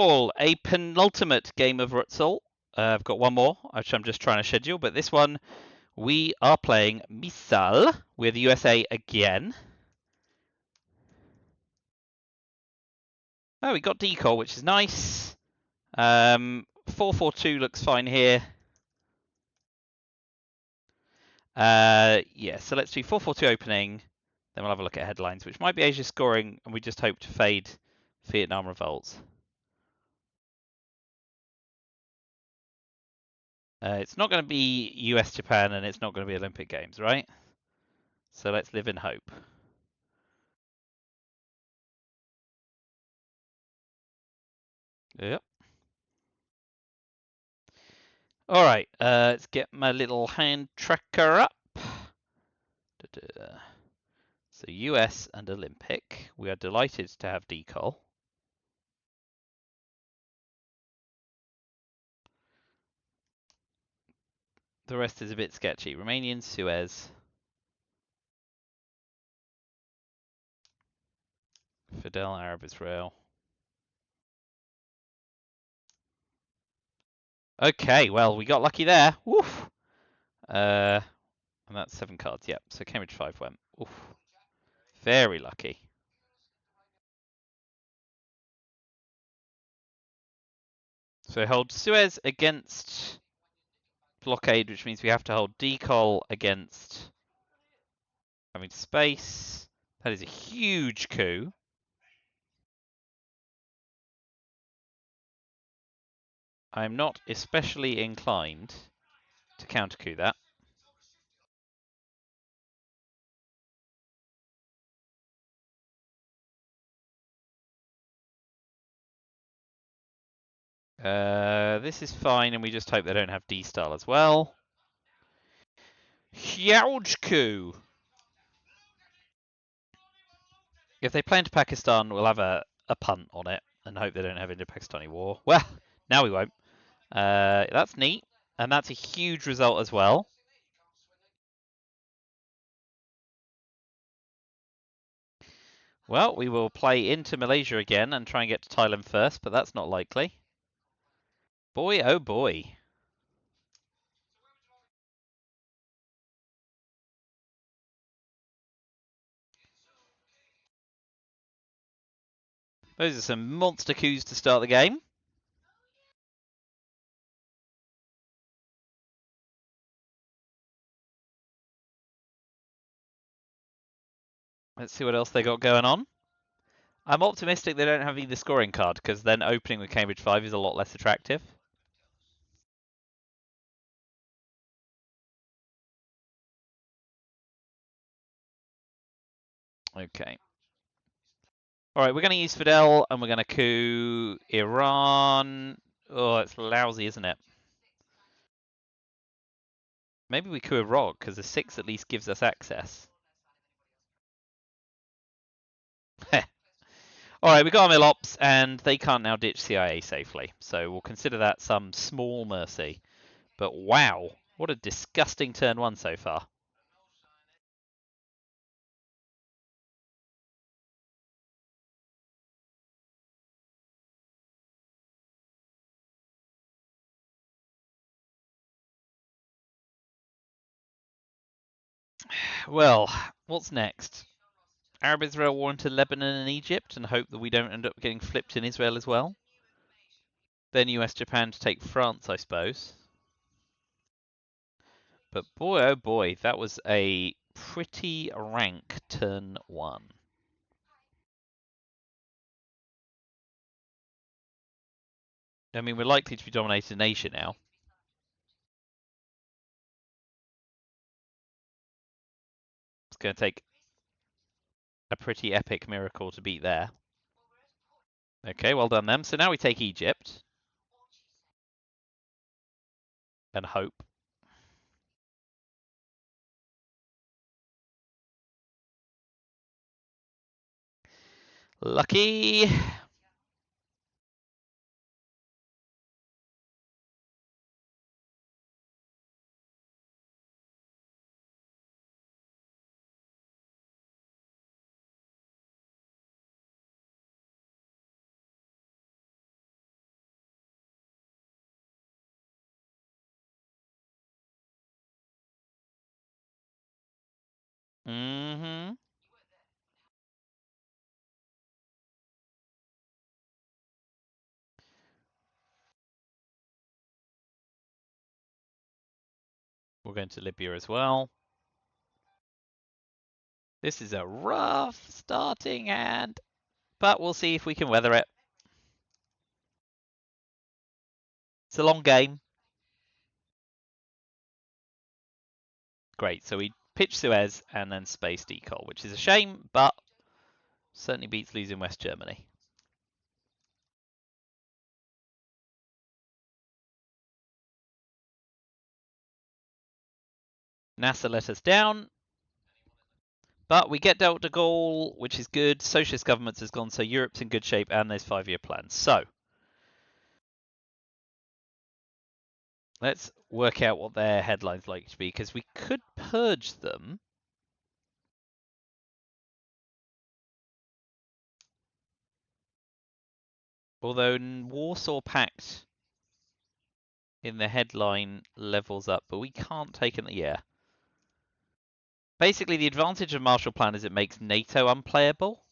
Misall, a penultimate game of RTSL. I've got one more, which I'm just trying to schedule, but this one we are playing Misall with USA again. Oh, we got decall, which is nice. 4-4-2 looks fine here. Yeah, so let's do 4-4-2 opening. Then we'll have a look at headlines, which might be Asia scoring, and we just hope to fade Vietnam revolts. It's not going to be US Japan, and it's not going to be Olympic Games, right? So let's live in hope. Yep. All right, let's get my little hand tracker up. So US and Olympic. We are delighted to have decall. The rest is a bit sketchy. Romanian, Suez. Fidel, Arab, Israel. Okay, well, we got lucky there. Woof. And that's 7 cards. Yep, so Cambridge 5 went. Oof. Very lucky. So hold Suez against blockade, which means we have to hold decall against having space. That is a huge coup. I'm not especially inclined to counter coup that. This is fine, and we just hope they don't have D-style as well. Huge coup. If they play into Pakistan, we'll have a punt on it and hope they don't have Indo-Pakistani war. Well, now we won't. That's neat, and that's a huge result as well. Well, we will play into Malaysia again and try and get to Thailand first, but that's not likely. Boy, oh boy. Those are some monster coups to start the game. Let's see what else they got going on. I'm optimistic they don't have either scoring card, because then opening with Cambridge 5 is a lot less attractive. Okay. Alright, we're going to use Fidel, and we're going to coup Iran. Oh, it's lousy, isn't it? Maybe we coup Iraq, because a 6 at least gives us access. Alright, we got our Milops, and they can't now ditch CIA safely. So we'll consider that some small mercy. But wow, what a disgusting turn 1 so far. Well, what's next? Arab-Israel war into Lebanon and Egypt, and hope that we don't end up getting flipped in Israel as well. Then US-Japan to take France, I suppose. But boy, oh boy, that was a pretty rank turn 1. I mean, we're likely to be dominated in Asia now. It's going to take a pretty epic miracle to beat there. Okay, well done them. So now we take Egypt. And hope. Lucky. Mm-hmm. We're going to Libya as well. This is a rough starting hand, but we'll see if we can weather it. It's a long game. Great, so we pitch Suez and then space decol, which is a shame, but certainly beats losing West Germany. NASA let us down, but we get dealt de Gaulle, which is good. Socialist governments has gone, so Europe's in good shape, and there's 5-year plans. So let's work out what their headlines like to be, because we could purge them. Although Warsaw Pact in the headline levels up, but we can't take it. Yeah. Basically, the advantage of Marshall Plan is it makes NATO unplayable.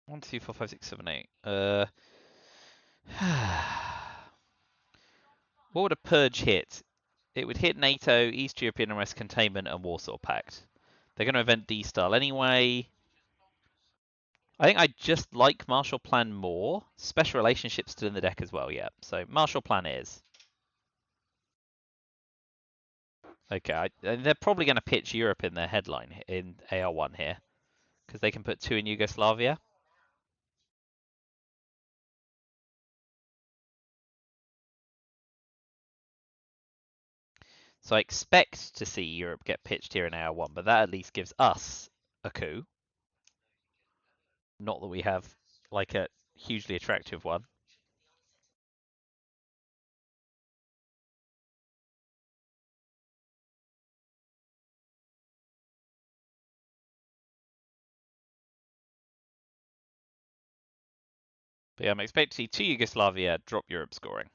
One, two, four, five, six, seven, eight. What would a purge hit? It would hit NATO, East European Unrest Containment, and Warsaw Pact. They're going to event D-Style anyway. I think I just like Marshall Plan more. Special Relationships still in the deck as well, yeah. So Marshall Plan is. Okay, they're probably going to pitch Europe in their headline in AR1 here, because they can put 2 in Yugoslavia. So I expect to see Europe get pitched here in AR1, but that at least gives us a coup. Not that we have like a hugely attractive one. But yeah, I'm expecting to see 2 Yugoslavia drop Europe scoring.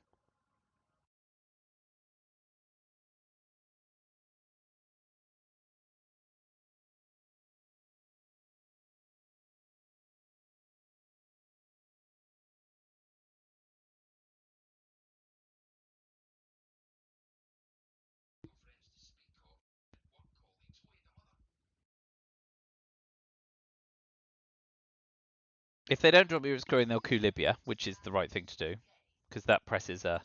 If they don't drop Europe scoring, they'll coup Libya, which is the right thing to do, because that presses a.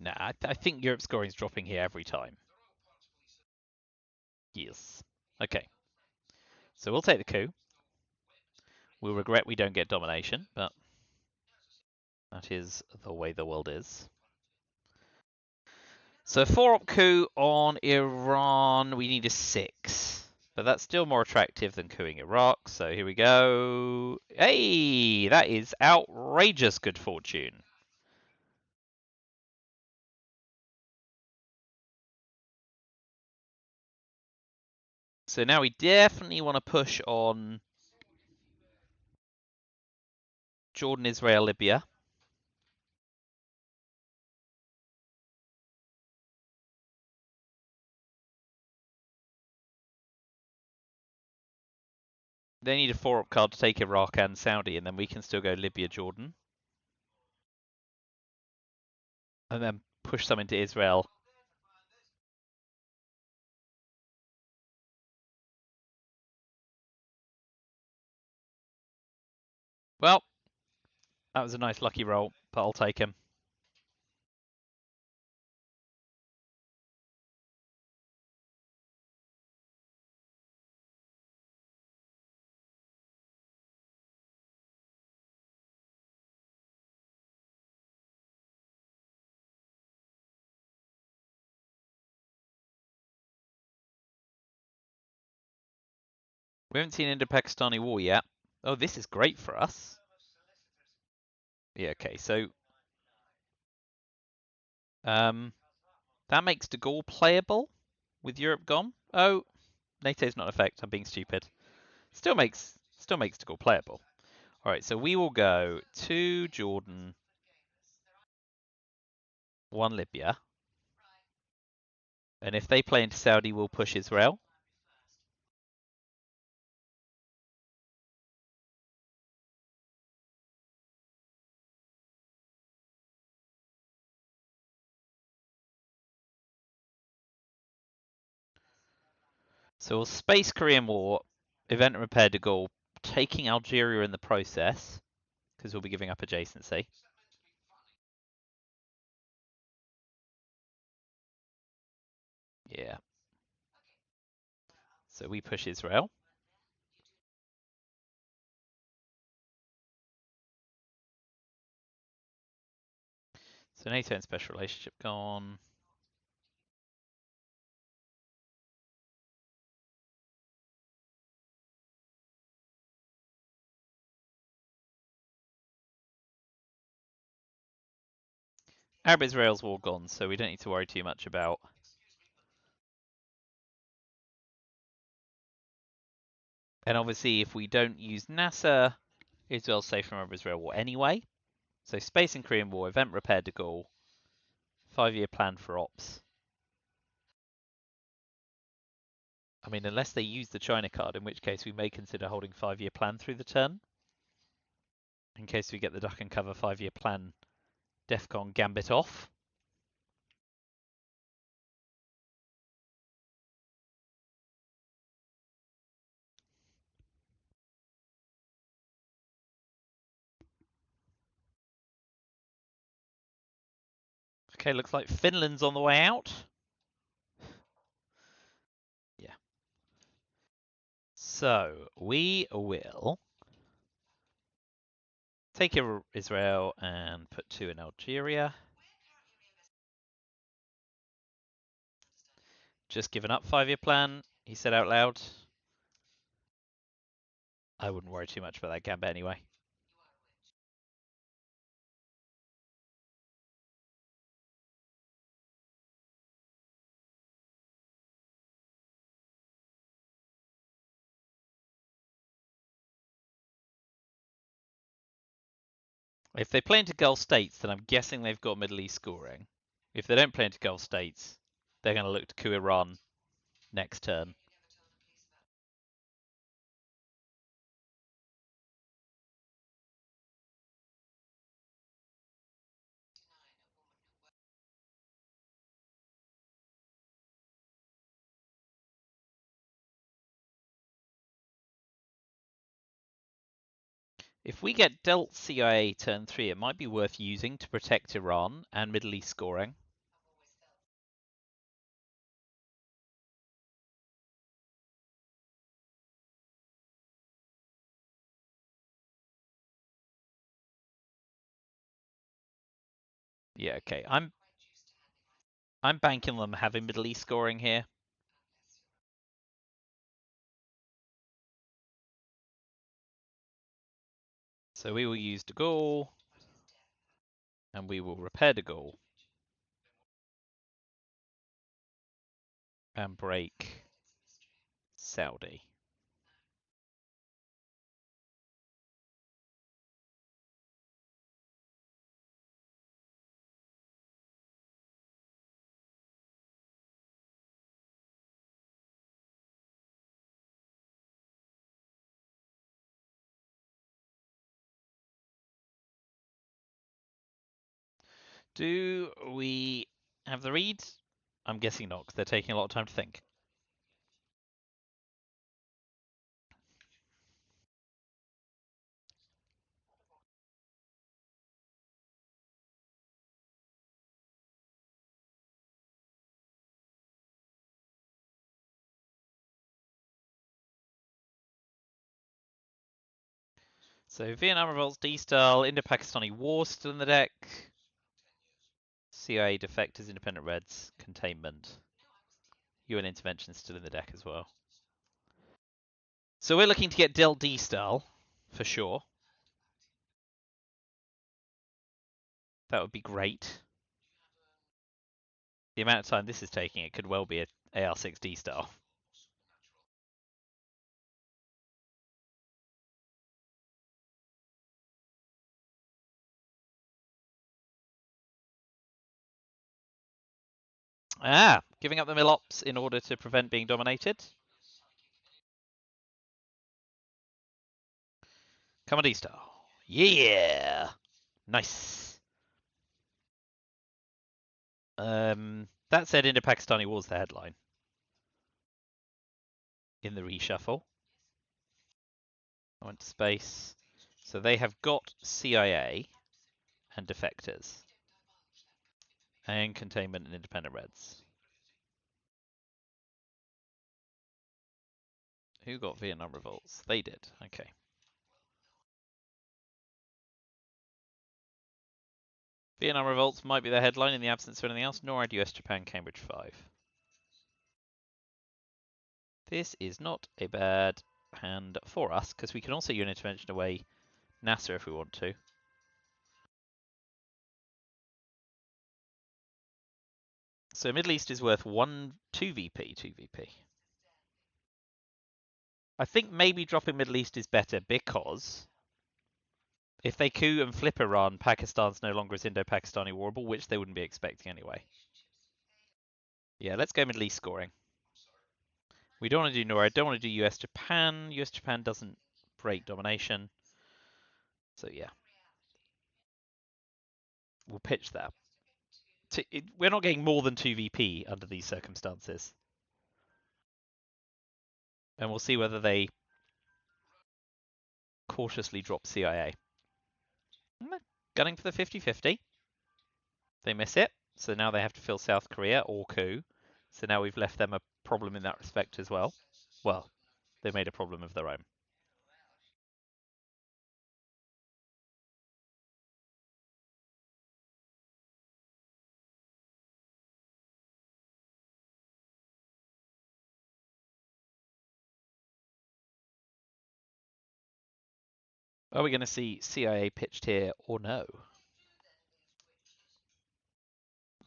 Nah, I think Europe scoring is dropping here every time. Yes. Okay. So we'll take the coup. We'll regret we don't get domination, but that is the way the world is. So 4-op coup on Iran, we need a 6. But that's still more attractive than cooing Iraq, so here we go. Hey, that is outrageous good fortune. So now we definitely want to push on Jordan, Israel, Libya. They need a 4-op card to take Iraq and Saudi, and then we can still go Libya, Jordan. And then push some into Israel. Well, that was a nice lucky roll, but I'll take him. We haven't seen Indo-Pakistani war yet. Oh, this is great for us. Yeah, okay, so that makes de Gaulle playable with Europe gone. Oh, NATO's not an effect. I'm being stupid. Still makes De Gaulle playable. All right, so we will go 2 Jordan, 1 Libya. And if they play into Saudi, we'll push Israel. So we'll space Korean War, event and repair De Gaulle, taking Algeria in the process, because we'll be giving up adjacency. Yeah. So we push Israel. So NATO and special relationship gone. Arab-Israel's war gone, so we don't need to worry too much about. And obviously, if we don't use NASA, Israel's safe from Arab-Israel war anyway. So space and Korean War, event repair De Gaulle, 5-year plan for ops. I mean, unless they use the China card, in which case we may consider holding 5-year plan through the turn. In case we get the duck and cover 5-year plan DEFCON gambit off. Okay, looks like Finland's on the way out. Yeah. So we will take Israel and put 2 in Algeria. Just given up 5-year plan, he said out loud. I wouldn't worry too much about that gambit anyway. If they play into Gulf states, then I'm guessing they've got Middle East scoring. If they don't play into Gulf states, they're going to look to coup Iran next turn. If we get dealt CIA turn 3, it might be worth using to protect Iran and Middle East scoring. Yeah, okay. I'm banking them having Middle East scoring here. So we will use De Gaulle, and we will repair De Gaulle, and break Saudi. Do we have the read? I'm guessing not, because they're taking a lot of time to think. So Vietnam Revolt's D-Style, Indo-Pakistani War still in the deck. CIA Defectors, Independent Reds, Containment. UN Intervention still in the deck as well. So we're looking to get dealt D-Style, for sure. That would be great. The amount of time this is taking, it could well be a AR6 D-Style. Ah, giving up the mill ops in order to prevent being dominated. Come on, D-Star. Yeah! Nice. That said, Indo-Pakistani War's the headline in the reshuffle. I went to space. So they have got CIA and defectors. And containment and independent reds. Who got Vietnam revolts? They did. Okay. Vietnam revolts might be the headline in the absence of anything else. NORAD, US, Japan, Cambridge 5. This is not a bad hand for us, because we can also use an intervention away NASA if we want to. So Middle East is worth 2 VP, 2 VP. I think maybe dropping Middle East is better because if they coup and flip Iran, Pakistan's no longer as Indo-Pakistani warable, which they wouldn't be expecting anyway. Yeah, let's go Middle East scoring. We don't want to do NORAD, I don't want to do US-Japan. US-Japan doesn't break domination. So yeah. We'll pitch that. We're not getting more than 2 VP under these circumstances. And we'll see whether they cautiously drop CIA. Gunning for the 50-50. They miss it, so now they have to fill South Korea or coup. So now we've left them a problem in that respect as well. Well, they made a problem of their own. Are we going to see CIA pitched here or no?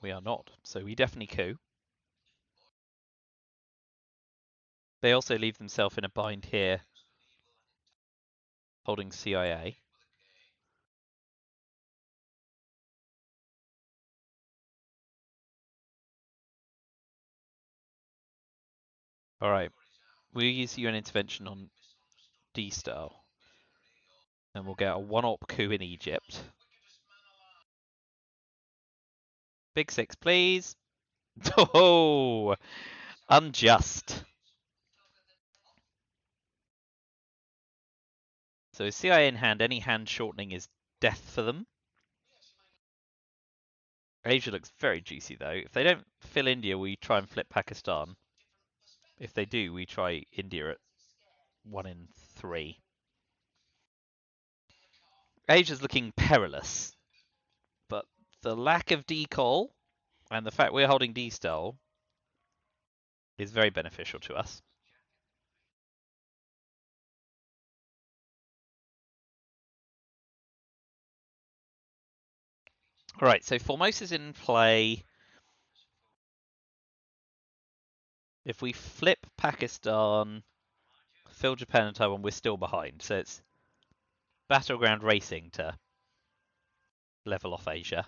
We are not. So we definitely coup. They also leave themselves in a bind here, holding CIA. All right. We'll use UN intervention on D-Star. And we'll get a one-op coup in Egypt. Big six, please. Oh, unjust. So CIA in hand, any hand shortening is death for them. Asia looks very juicy though. If they don't fill India, we try and flip Pakistan. If they do, we try India at 1 in 3. Asia's looking perilous, but the lack of decall and the fact we're holding D-Star is very beneficial to us. Alright, so Formosa's in play. If we flip Pakistan, fill Japan and Taiwan, we're still behind. So it's battleground racing to level off Asia.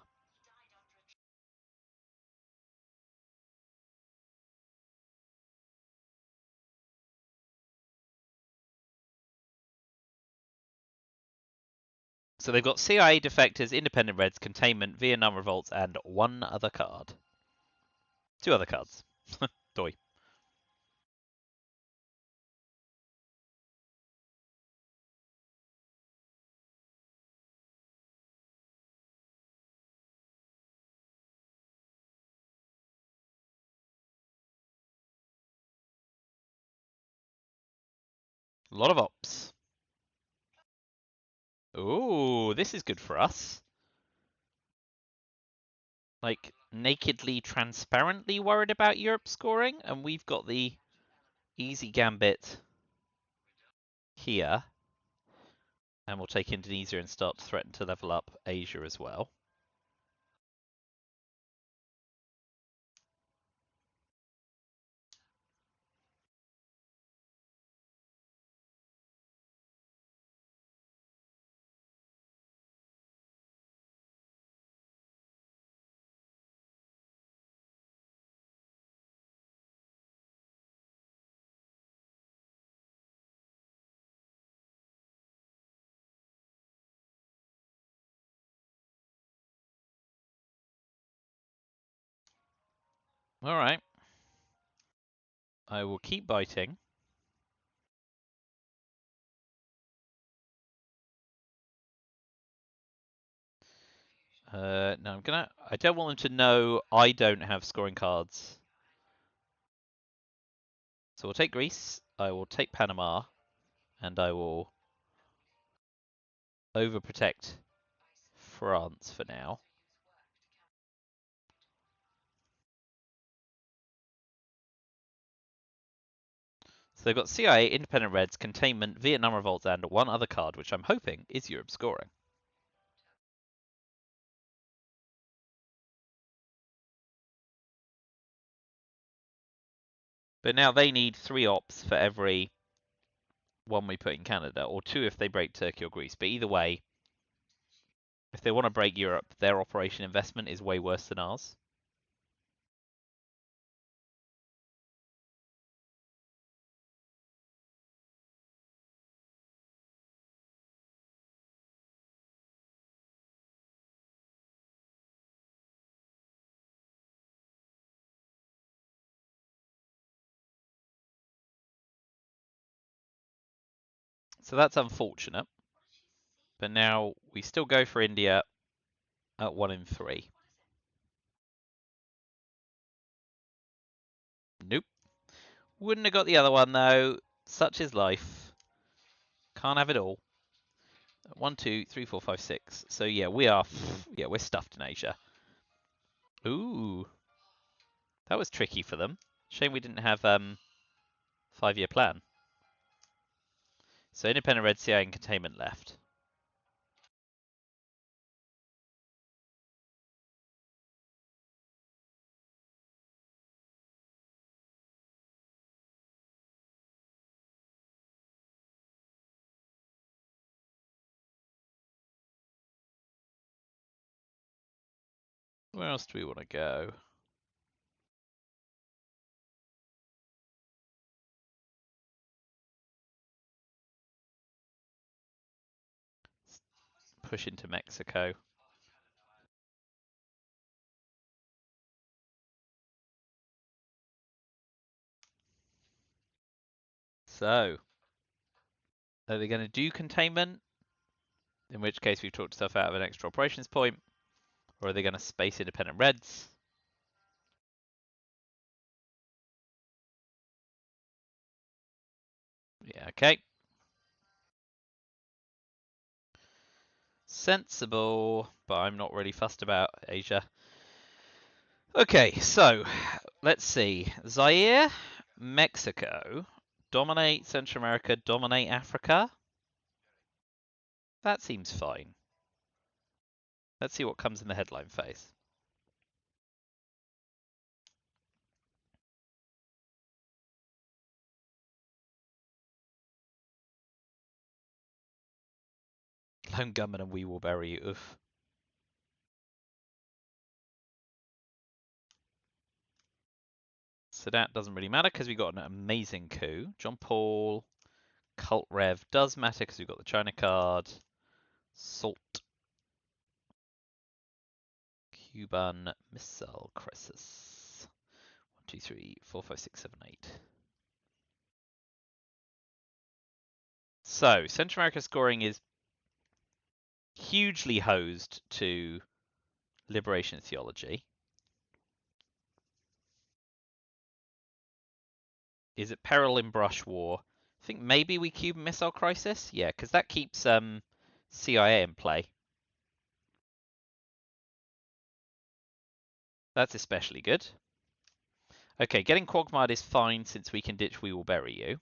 So they've got CIA defectors, independent reds, containment, Vietnam revolts, and one other card. 2 other cards. Doi. A lot of ops. Ooh, this is good for us. Like, nakedly, transparently worried about Europe scoring, and we've got the easy gambit here. And we'll take Indonesia and start to threaten to level up Asia as well. All right. I will keep biting. No, I don't want them to know I don't have scoring cards. So we'll take Greece. I will take Panama, and I will overprotect France for now. So they've got CIA, Independent Reds, Containment, Vietnam Revolt, and one other card, which I'm hoping is Europe scoring. But now they need 3 ops for every one we put in Canada, or 2 if they break Turkey or Greece. But either way, if they want to break Europe, their operation investment is way worse than ours. So that's unfortunate. But now we still go for India at 1 in 3. Nope. Wouldn't have got the other one though. Such is life. Can't have it all. 1, 2, 3, 4, 5, 6. So yeah, we're stuffed in Asia. Ooh, that was tricky for them. Shame we didn't have 5-year plan. So independent red CIA and containment left. Where else do we want to go? Push into Mexico. So, are they going to do containment? In which case we've talked stuff out of an extra operations point. Or are they going to space independent reds? Yeah, okay. Sensible, but I'm not really fussed about Asia. Okay, so let's see. Zaire, Mexico, dominate Central America, dominate Africa. That seems fine. Let's see what comes in the headline phase. Lone Gunman and we will bury you. Oof. So that doesn't really matter because we got an amazing coup. John Paul, Cult Rev does matter because we've got the China card. Salt. Cuban Missile Crisis. 1, 2, 3, 4, 5, 6, 7, 8. So, Central America scoring is hugely hosed to liberation theology. Is it peril in brush war? I think maybe we Cuban Missile Crisis? Yeah, because that keeps CIA in play. That's especially good. Okay, getting Quagmire is fine since we can ditch We Will Bury You.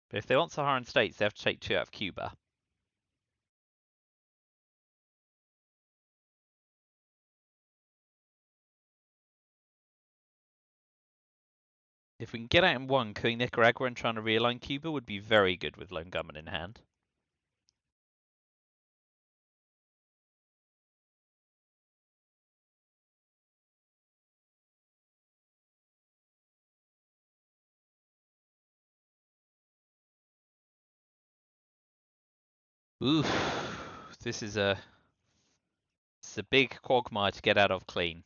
But if they want Saharan states, they have to take 2 out of Cuba. If we can get out in 1, killing Nicaragua and trying to realign Cuba would be very good with Lone Gunman in hand. Oof, this is a is a big quagmire to get out of clean.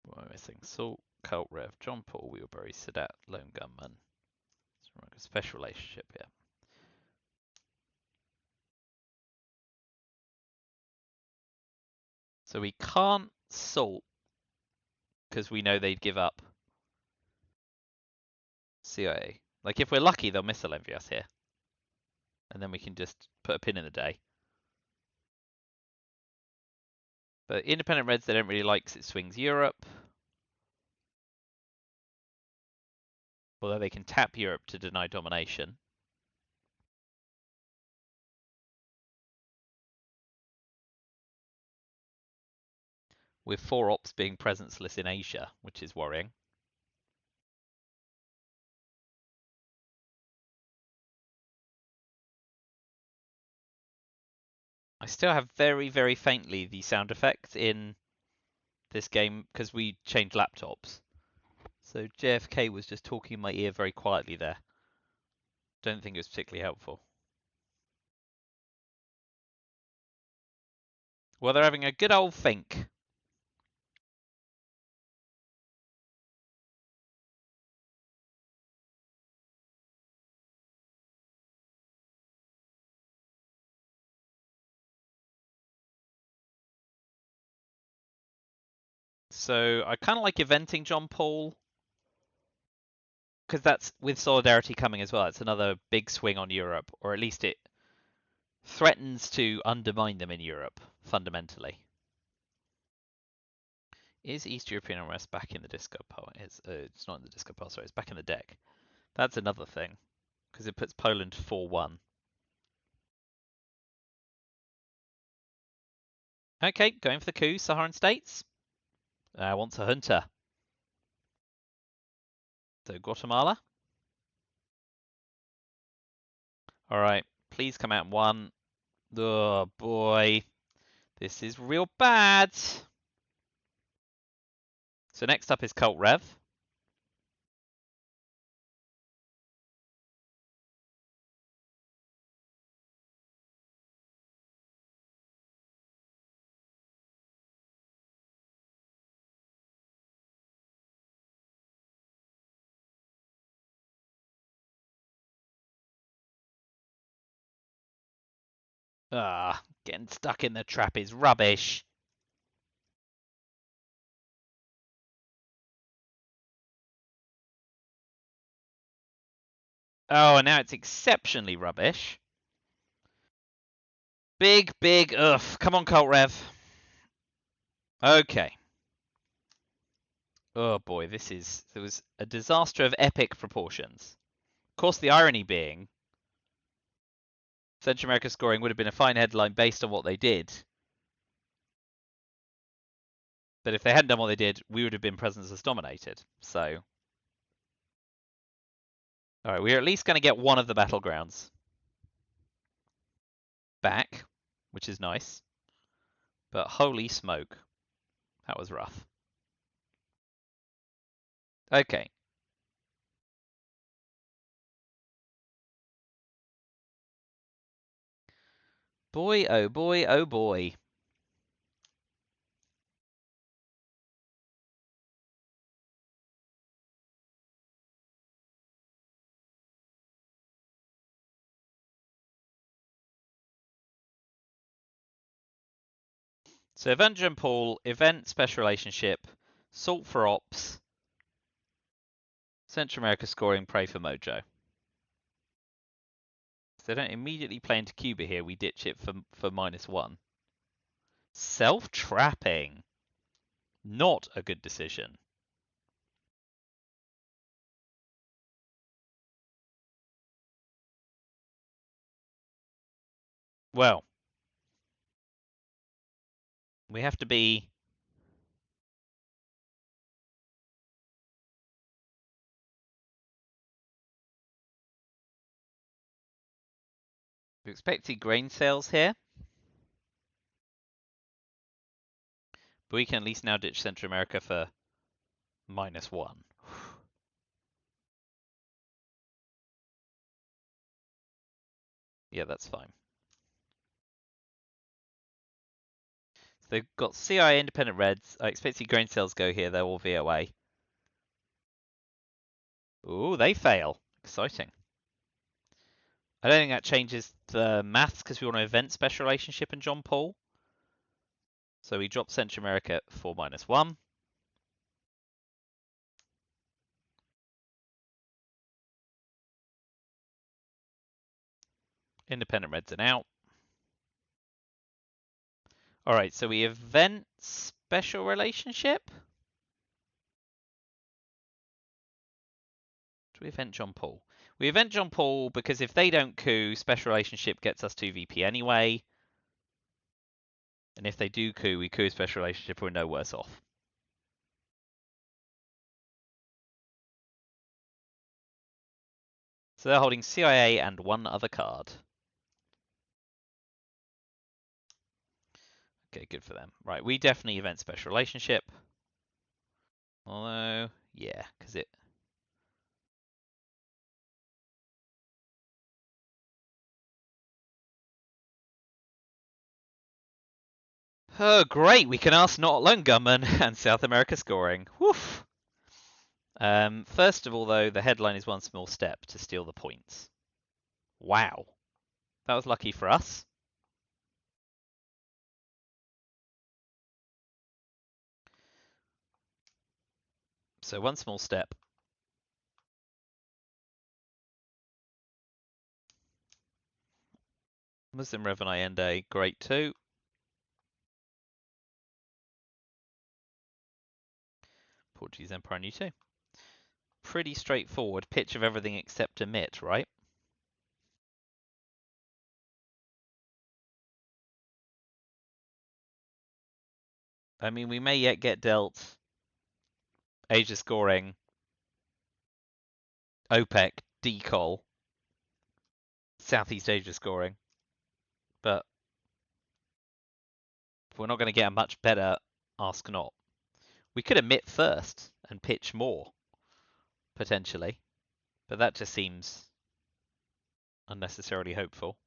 What am I missing? Salt, Cult Rev, John Paul, Wheelberry, Sadat, Lone Gunman. Special relationship here. So we can't salt because we know they'd give up CIA. Like if we're lucky, they'll Misall envy us here. And then we can just put a pin in the day. But independent reds they don't really like because it swings Europe. Although they can tap Europe to deny domination. With 4 ops being presenceless in Asia, which is worrying. I still have very, very faintly the sound effect in this game because we changed laptops. So JFK was just talking in my ear very quietly there. Don't think it was particularly helpful. Well, they're having a good old think. So I kind of like eventing John Paul because that's with Solidarity coming as well. It's another big swing on Europe, or at least it threatens to undermine them in Europe fundamentally. Is East European unrest back in the disco pile? It's not in the disco pile, sorry, it's back in the deck. That's another thing because it puts Poland 4-1. Okay, going for the coup, Saharan states. Wants a hunter. So Guatemala. All right, please come out in 1. Oh boy, this is real bad. So next up is Cult Rev. Getting stuck in the trap is rubbish. Oh, and now it's exceptionally rubbish. Big, ugh. Come on, Cult Rev. Okay. Oh boy, there was a disaster of epic proportions. Of course, the irony being, Central America scoring would have been a fine headline based on what they did. But if they hadn't done what they did, we would have been presence dominated. So, all right, we're at least going to get one of the battlegrounds back, which is nice. But holy smoke, that was rough. Okay. Boy, oh boy, oh boy. So Avenger and Paul, event, special relationship, salt for ops, Central America scoring, pray for mojo. If they don't immediately play into Cuba here, we ditch it for -1. Self-trapping. Not a good decision. Well, we have to be... We expected grain sales here. But we can at least now ditch Central America for -1. Yeah, that's fine. They've got CIA independent reds. I expect to see grain cells go here. They're all VOA. Ooh, they fail. Exciting. I don't think that changes the maths because we want to event special relationship and John Paul. So we drop Central America 4-1. Independent reds are out. All right, so we event special relationship. Do we event John Paul? We event John Paul because if they don't coup, special relationship gets us 2 VP anyway. And if they do coup, we coup special relationship, we're no worse off. So they're holding CIA and one other card. Okay, good for them. Right, we definitely event special relationship. Although, yeah, because it... Oh, great! We can ask not lone gunman and South America scoring. Woof! First of all, though, the headline is one small step to steal the points. Wow. That was lucky for us. So one small step. Muslim Revan Allende, great too. Portuguese Empire new too. Pretty straightforward pitch of everything except emit, right? I mean, we may yet get dealt Asia scoring, OPEC, decol, Southeast Asia scoring, but we're not going to get a much better ask not. We could emit first and pitch more, potentially, but that just seems unnecessarily hopeful.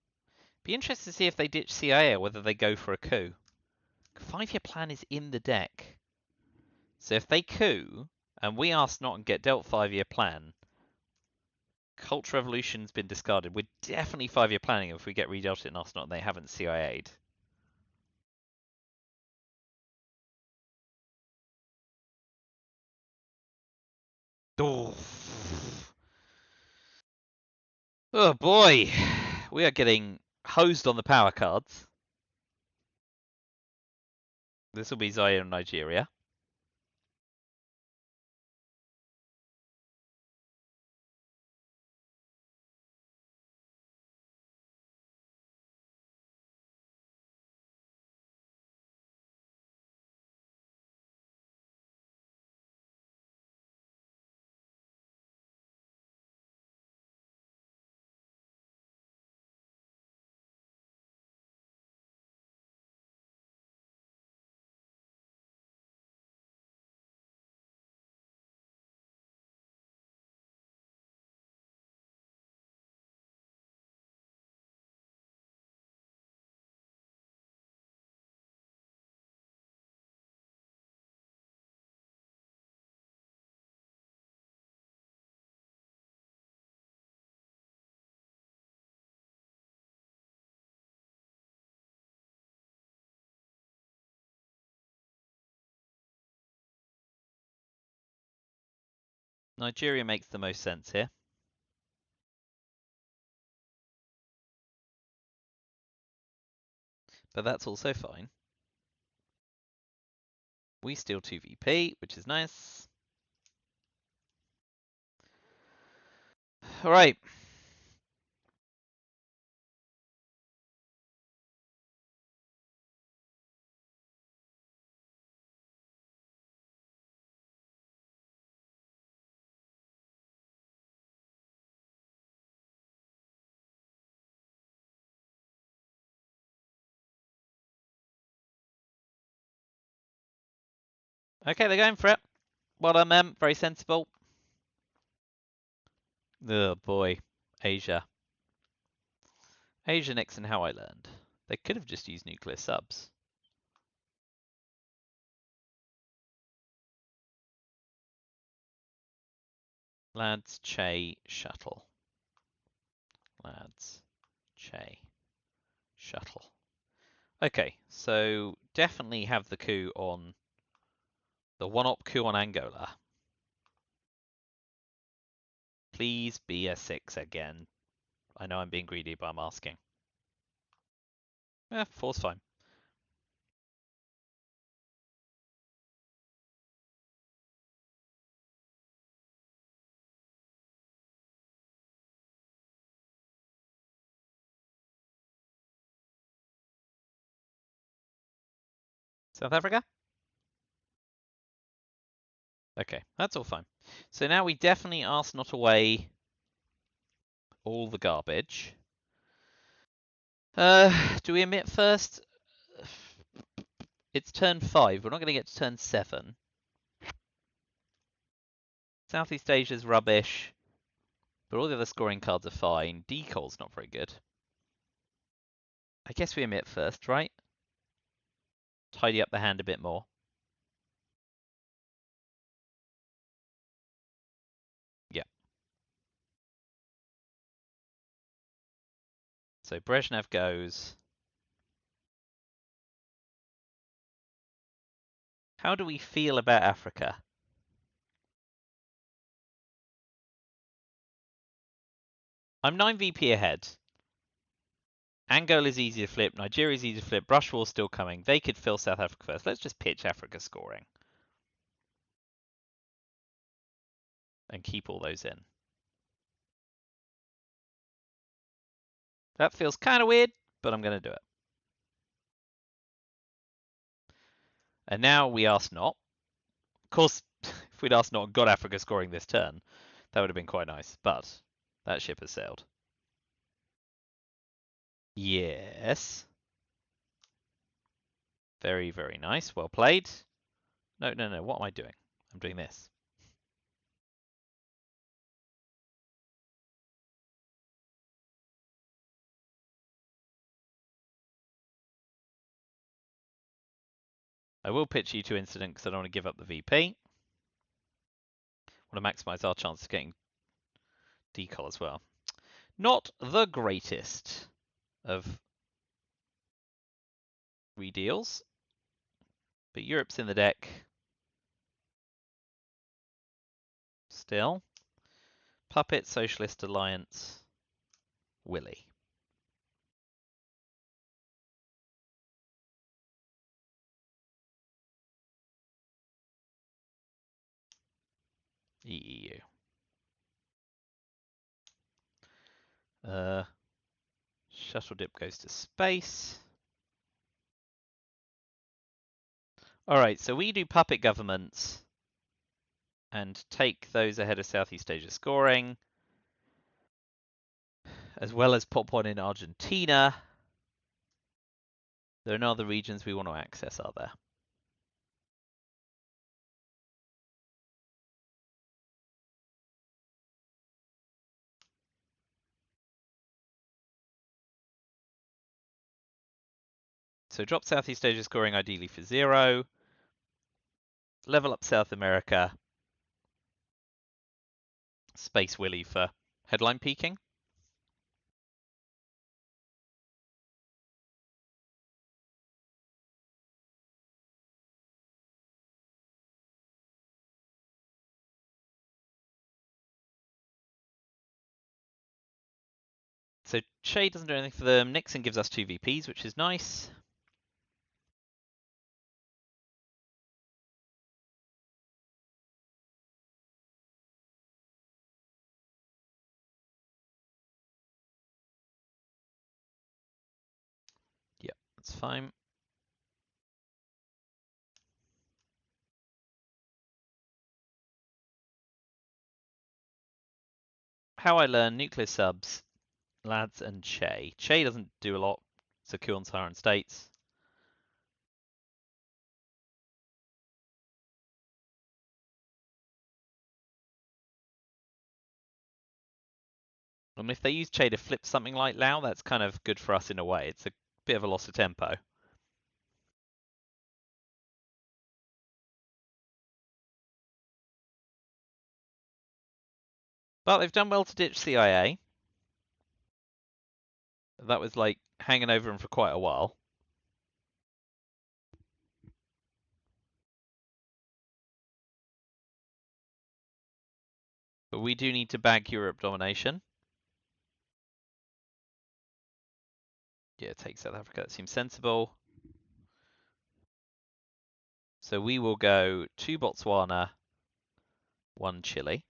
Be interested to see if they ditch CIA or whether they go for a coup. 5-year plan is in the deck. So if they coup, and we ask not and get dealt 5-year plan, Culture Revolution's been discarded. We're definitely 5-year planning if we get redealt it and ask not and they haven't CIA'd. Oh boy, we are getting hosed on the power cards. This will be Zaire and Nigeria. Nigeria makes the most sense here. But that's also fine. We steal 2 VP, which is nice. Alright. Okay, they're going for it. Well done, them. Very sensible. Oh boy. Asia. Asia Nixon, how I learned. They could have just used nuclear subs. Lads, Che, shuttle. Lads, Che, shuttle. Okay, so definitely have the coup on the one-op coup on Angola. Please be a 6 again. I know I'm being greedy, but I'm asking. 4's fine. South Africa? Okay, that's all fine. So now we definitely ask not away all the garbage. Do we emit first? It's turn 5. We're not going to get to turn 7. Southeast Asia's rubbish, but all the other scoring cards are fine. Decol's not very good. I guess we emit first, right? Tidy up the hand a bit more. Yeah. So Brezhnev goes. How do we feel about Africa? I'm 9 VP ahead. Angola is easy to flip. Nigeria is easy to flip. Brushwall's still coming. They could fill South Africa first. Let's just pitch Africa scoring. And keep all those in. That feels kind of weird, but I'm going to do it. And now we ask not. Of course, if we'd asked not and got Africa scoring this turn, that would have been quite nice. But that ship has sailed. Yes. Very, very nice. Well played. No, no, no. What am I doing? I'm doing this. I will pitch you to incident because I don't want to give up the VP. I want to maximize our chance of getting decol as well. Not the greatest of redeals, but Europe's in the deck still. Puppet, Socialist Alliance, Willy. EEU. Shuttle dip goes to space. Alright, so we do puppet governments and take those ahead of Southeast Asia scoring, as well as pop one in Argentina. There are no other regions we want to access, are there? So drop Southeast Asia scoring ideally for 0. Level up South America. Space Willy for headline peaking. So Che doesn't do anything for them. Nixon gives us 2 VPs, which is nice. Yeah, that's fine. How I learn nuclear subs, lads and Che. Che doesn't do a lot. Secure on Saharan states. And if they use Che to flip something like Lao, that's kind of good for us in a way. It's a bit of a loss of tempo. But they've done well to ditch CIA. That was like hanging over them for quite a while. But we do need to bag Europe domination. Yeah, take South Africa. That seems sensible. So we will go 2 Botswana, 1 Chile.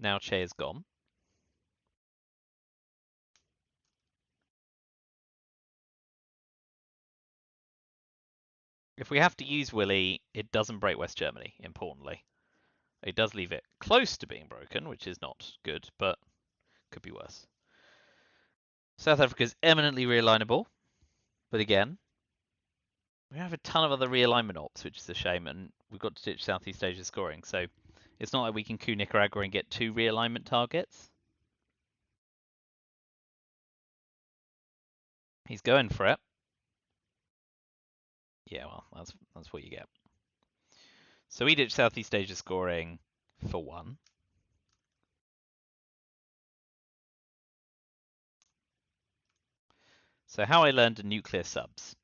Now Che is gone. If we have to use Willy, it doesn't break West Germany, importantly. It does leave it close to being broken, which is not good, but could be worse. South Africa is eminently realignable, but again, we have a ton of other realignment ops, which is a shame, and we've got to ditch Southeast Asia scoring, so it's not like we can coup Nicaragua and get 2 realignment targets. He's going for it. Yeah, well, that's what you get. So we ditch Southeast Asia scoring for 1. So how I learned nuclear subs.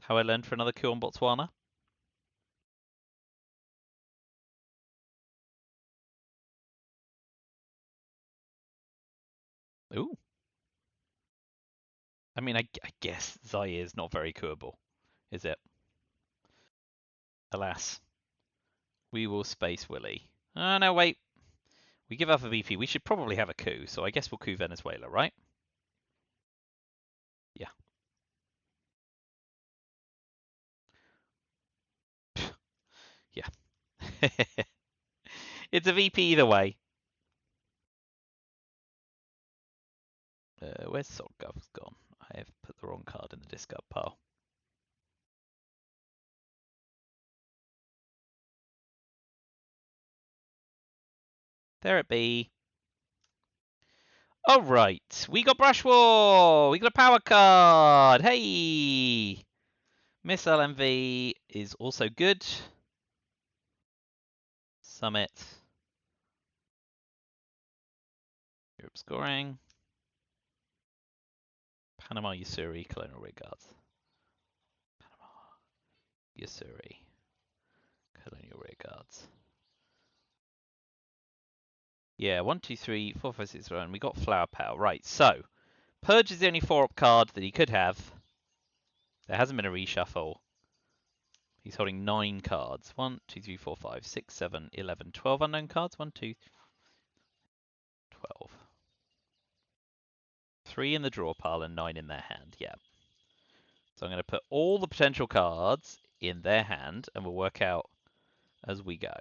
How I learned for another coup on Botswana. Ooh. I mean, I guess Zaire is not very coupable, is it? Alas. We will space Willy. Oh, no, wait. We give up a VP. We should probably have a coup, so I guess we'll coup Venezuela, right? Yeah. Yeah. It's a VP either way. Where's SocGov gone? I have put the wrong card in the discard pile. There it be. All right, we got Brush War. We got a power card. Hey, Misall MV is also good. Summit. Europe scoring. Panama Usuri Colonial Regards. Panama Usuri Colonial Regards. Yeah, 1, 2, 3, 4, 5, 6, 7. We got Flower Power. Right, so Purge is the only 4-up card that he could have. There hasn't been a reshuffle. He's holding 9 cards. 1, 2, 3, 4, 5, 6, 7, 11, 12 unknown cards. 1, 2, 12. 3 in the draw pile and 9 in their hand. Yeah. So I'm going to put all the potential cards in their hand and we'll work out as we go.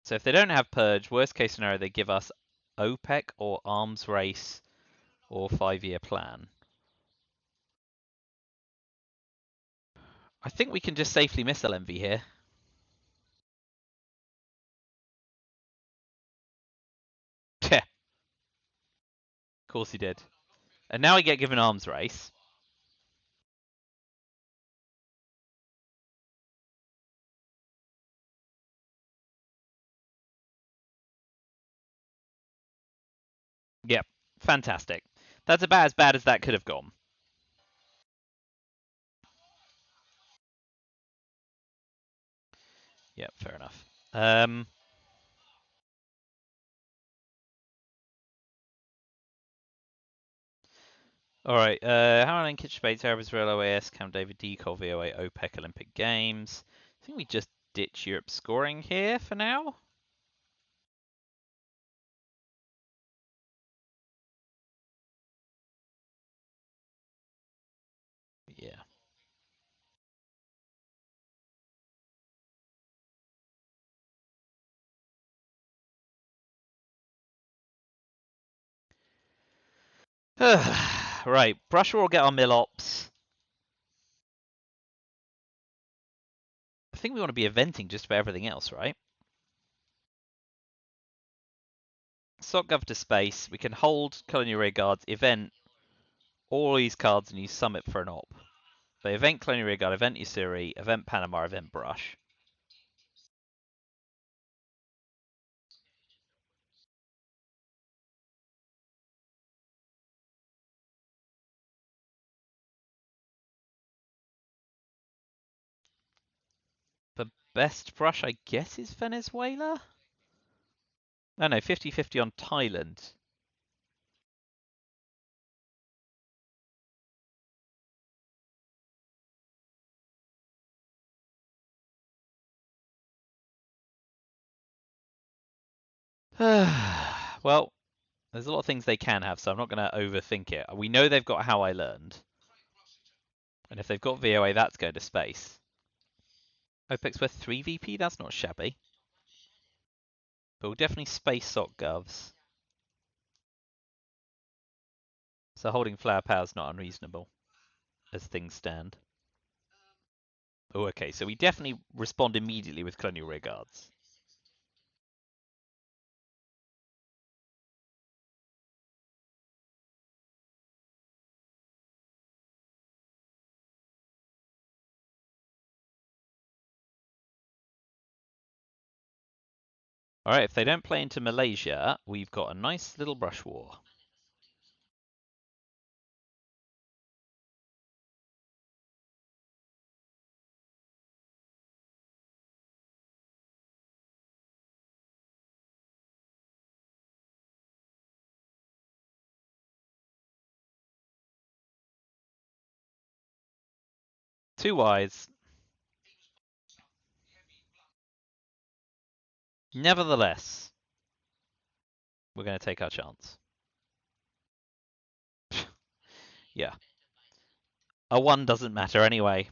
So if they don't have Purge, worst case scenario, they give us OPEC or Arms Race or 5-year plan. I think we can just safely miss LMV here. Yeah. Of course he did. And now we get given Arms Race. Yep. Fantastic. That's about as bad as that could have gone. Yep, fair enough. All right. Howard Kitchen Bates, Arab Israel OAS, Camp David Decol VOA OPEC Olympic Games. I think we just ditch Europe scoring here for now. Yeah. Right. Brusher will get our mill ops. I think we want to be eventing just about everything else, right? Sockgov to space. We can hold Colonial Rearguards, event all these cards, and use Summit for an op. But event Colonial Rearguard, event Usuri, event Panama, event Brush. The best brush, I guess, is Venezuela? No, no, 50-50 on Thailand. Well, there's a lot of things they can have, so I'm not going to overthink it. We know they've got How I Learned. And if they've got VOA, that's going to space. OPEC's worth 3 VP? That's not shabby. But we'll definitely space Sock Govs. So holding Flower Power's not unreasonable, as things stand. Oh, okay, so we definitely respond immediately with Colonial Rearguards. Alright, if they don't play into Malaysia, we've got a nice little brush war. Too wise. Nevertheless, we're going to take our chance. Yeah. A 1 doesn't matter anyway.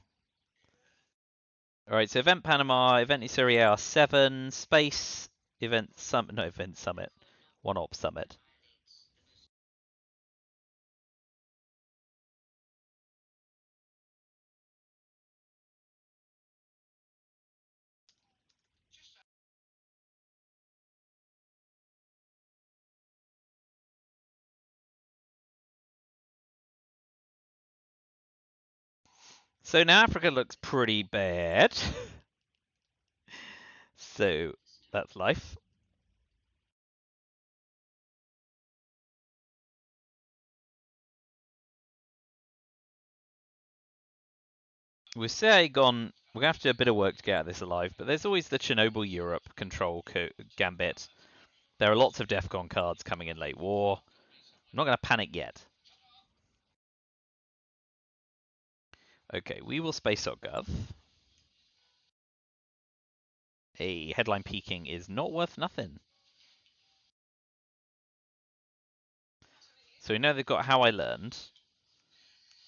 Alright, so Event Panama, Event Isuri are 7, Space, Event Summit, no, Event Summit, 1-op Summit. So now Africa looks pretty bad. So that's life. With Saigon, we're going to have to do a bit of work to get out of this alive, but there's always the Chernobyl Europe control gambit. There are lots of DEFCON cards coming in late war. I'm not going to panic yet. Okay, we will space Gov. A headline peaking is not worth nothing. So we know they've got How I Learned.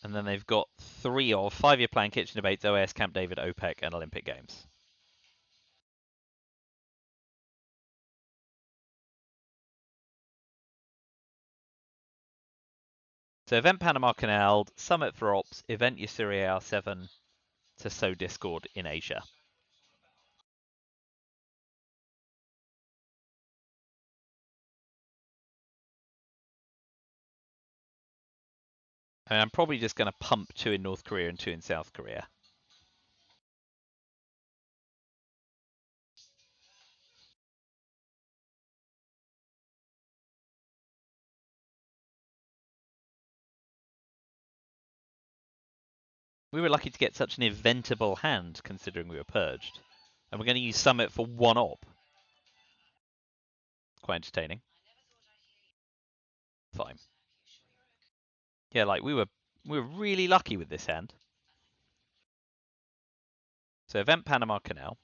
And then they've got 3 of 5-year plan, Kitchen Debates, OAS, Camp David, OPEC, and Olympic Games. So Event Panama Canal, Summit for Ops, Event Usuri R7 to sow discord in Asia. And I'm probably just going to pump 2 in North Korea and 2 in South Korea. We were lucky to get such an eventable hand, considering we were purged. And we're going to use Summit for 1 op. Quite entertaining. Fine. Yeah, like we were really lucky with this hand. So Event Panama Canal.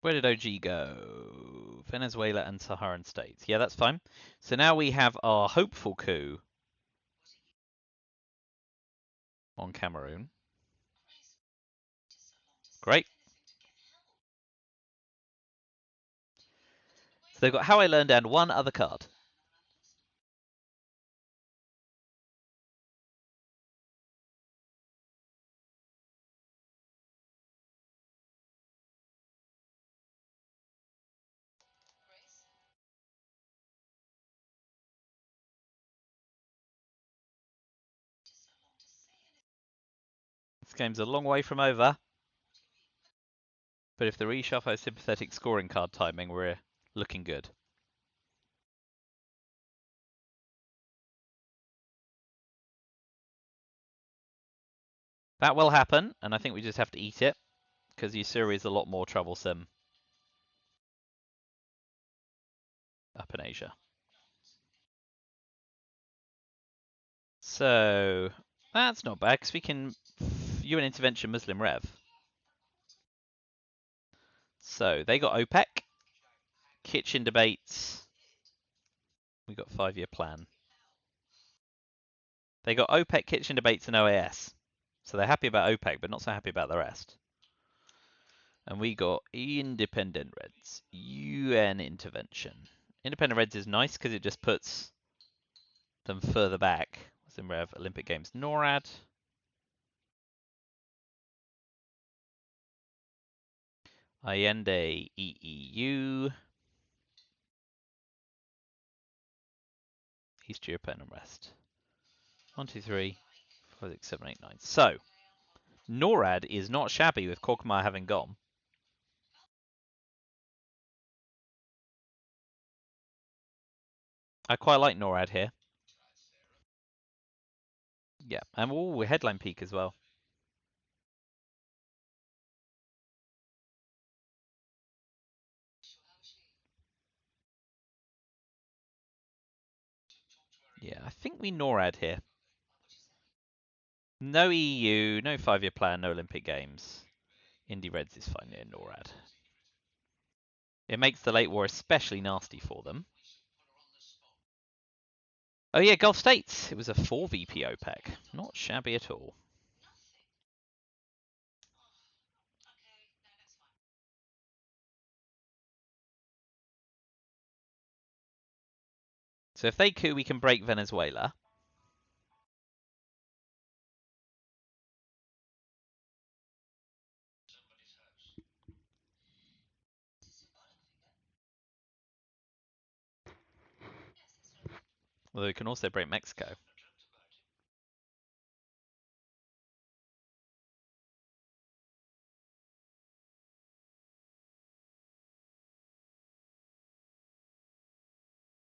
Where did OG go? Venezuela and Saharan states. Yeah, that's fine. So now we have our hopeful coup on Cameroon. Great. So they've got How I Learned and one other card. This game's a long way from over. But if the reshuffle has sympathetic scoring card timing, we're looking good. That will happen, and I think we just have to eat it, because Usuri is a lot more troublesome up in Asia. So, that's not bad, because we can UN Intervention Muslim Rev. So, they got OPEC, kitchen debates, we got 5-year plan. They got OPEC, kitchen debates, and OAS. So they're happy about OPEC, but not so happy about the rest. And we got Independent Reds, UN Intervention. Independent Reds is nice because it just puts them further back. Muslim Rev, Olympic Games, NORAD. Allende, EEU. East European and rest. 1, 2, 3, 4, 6, 7, 8, 9. So, NORAD is not shabby with Korkmaz having gone. I quite like NORAD here. Yeah, and we're headline peak as well. Yeah, I think we NORAD here. No EU, no 5-year plan, no Olympic Games. Indie Reds is fine near NORAD. It makes the late war especially nasty for them. Oh yeah, Gulf States. It was a 4 VP OPEC. Not shabby at all. So if they coup, we can break Venezuela. Although we can also break Mexico.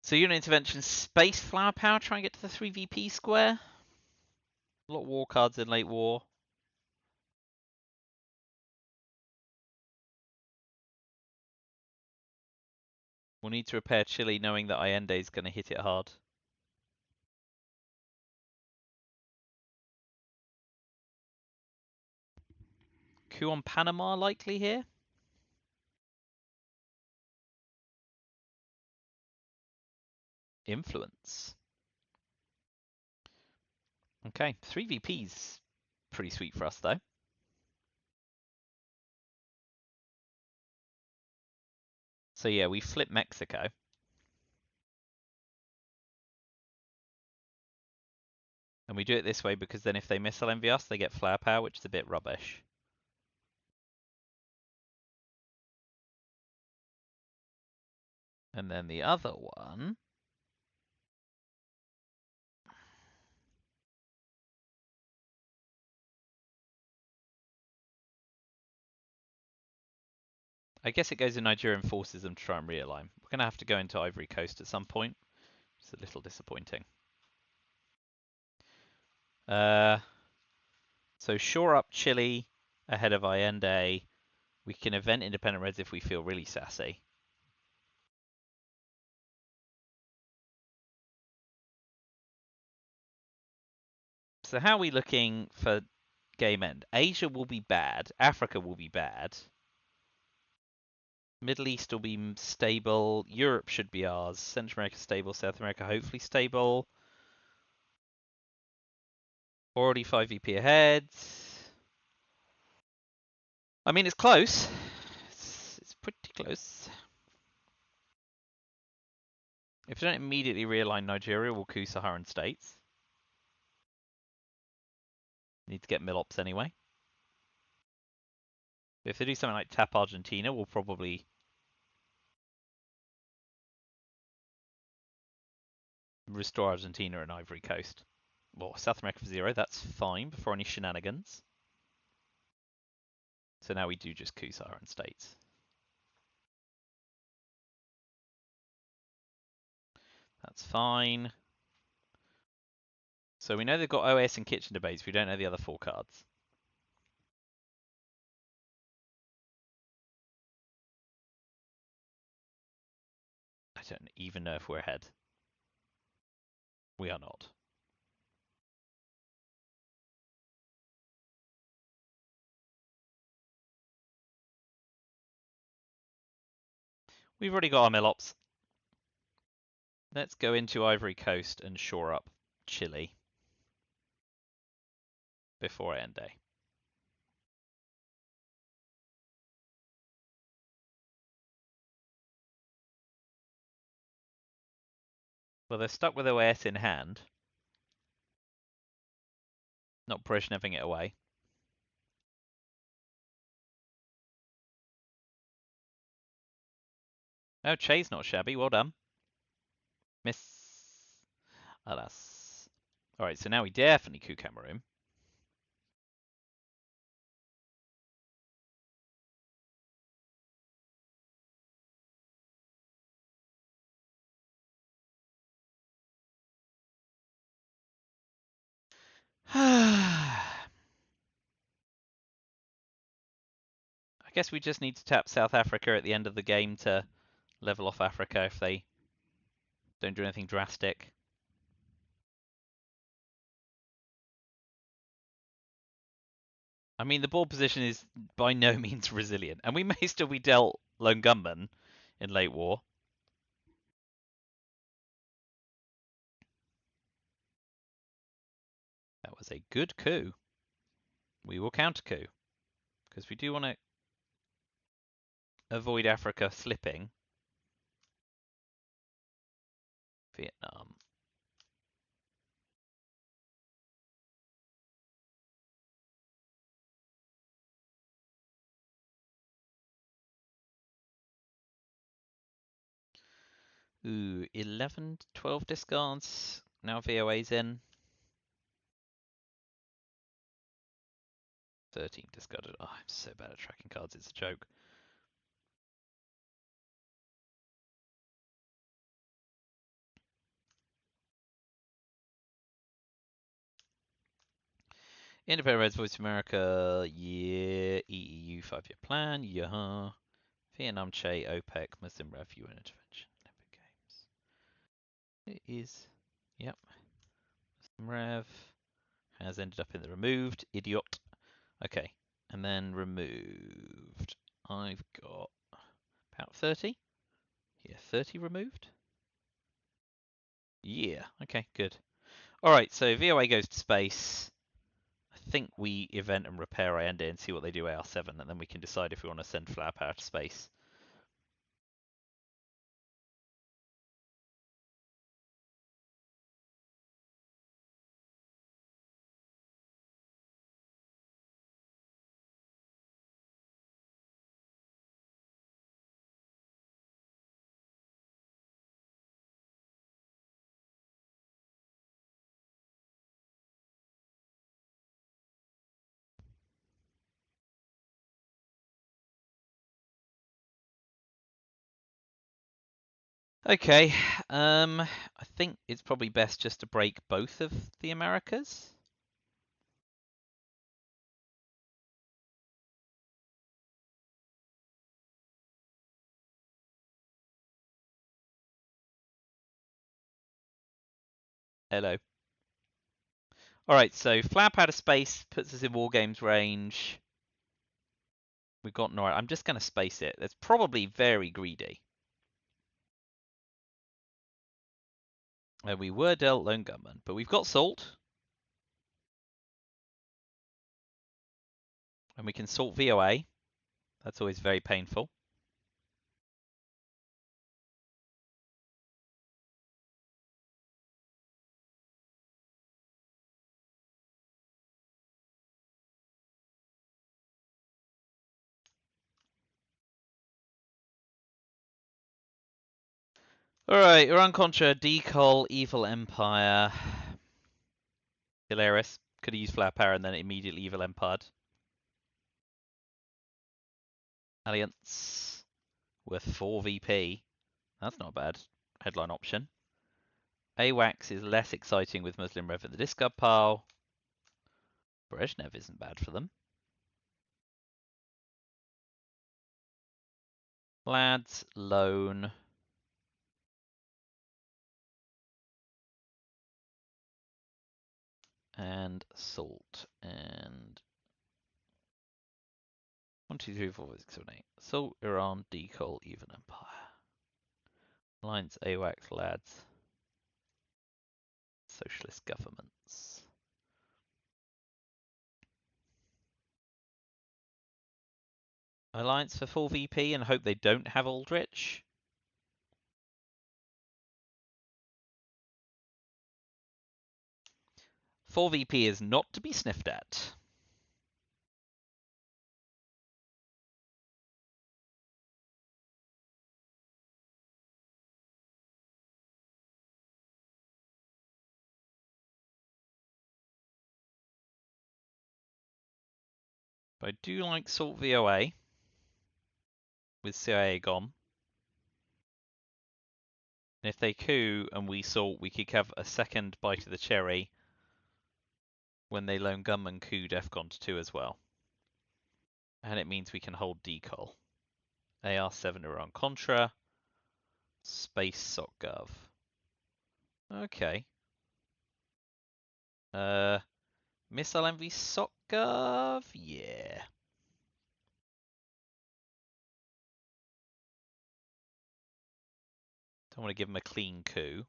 So unit intervention, space flower power, try and get to the 3 VP square. A lot of war cards in late war. We'll need to repair Chile knowing that Allende is going to hit it hard. Coup on Panama likely here? Influence. Okay, 3 VPs. Pretty sweet for us though. So yeah, we flip Mexico. And we do it this way because then if they missile envy us, they get flower power, which is a bit rubbish. And then the other one. I guess it goes in Nigeria and forces them to try and realign. We're going to have to go into Ivory Coast at some point. It's a little disappointing. So shore up Chile ahead of Allende. We can event Independent Reds if we feel really sassy. So how are we looking for game end? Asia will be bad. Africa will be bad. Middle East will be stable. Europe should be ours. Central America stable. South America hopefully stable. Already 5 VP ahead. I mean, it's close. It's pretty close. If we don't immediately realign Nigeria, we'll coup Saharan states. Need to get Milops anyway. If they do something like tap Argentina, we'll probably restore Argentina and Ivory Coast. Well, South America for 0, that's fine before any shenanigans. So now we do just coup Saharan states. That's fine. So we know they've got OS and kitchen debates. We don't know the other 4 cards. I don't even know if we're ahead. We are not. We've already got our Milops. Let's go into Ivory Coast and shore up Chile before end day. Well, they're stuck with OS in hand. Not Brezhneving it away. Oh, Che's not shabby. Well done. Miss. Alas. Alright, so now we definitely coup Cameroon. I guess we just need to tap South Africa at the end of the game to level off Africa if they don't do anything drastic. I mean, the ball position is by no means resilient, and we may still be dealt lone gunman in late war. That was a good coup. We will counter coup because we do want to avoid Africa slipping. Vietnam. Ooh, 11, 12 discards. Now VOA's in. 13 discarded. Oh, I'm so bad at tracking cards, it's a joke. Independent Reds, Voice of America, yeah. EEU 5-year plan, yeah. Vietnam, Che, OPEC, Muslim Rev, UN intervention, Olympic Games. It is, yep. Muslim Rev has ended up in the removed, idiot. Okay, and then removed. I've got about 30. Yeah, 30 removed. Yeah, okay, good. Alright, so VOA goes to space. I think we event and repair Allende and see what they do AR7, and then we can decide if we want to send flower power to space. Okay, I think it's probably best just to break both of the Americas. Hello. Alright, so flap out of space puts us in War Games range. We've got Norway. I'm just going to space it. That's probably very greedy. We were dealt Lone Gunman, but we've got Salt. And we can Salt VOA. That's always very painful. Alright, Iran Contra, Decol, Evil Empire. Hilarious. Could have used Flower Power and then immediately Evil Empire. Alliance with 4 VP. That's not a bad headline option. AWACS is less exciting with Muslim Rev in the discard pile. Brezhnev isn't bad for them. Lads, Lone. And Salt. And 1, 2, 3, 4, 5, 6, 7, 8. Salt, Iran, Decol, Even Empire. Alliance, AWACS, Lads. Socialist governments. Alliance for full VP and hope they don't have Aldrich. Full VP is not to be sniffed at. But I do like Salt VOA with CIA gone. And if they coup and we Salt, we could have a second bite of the cherry when they Lone Gunman coup Defcon to 2 as well. And it means we can hold Decol. AR7 Iran Contra. Space SOCGov. Okay. Misall Envy SOCGov? Yeah. Don't want to give them a clean coup.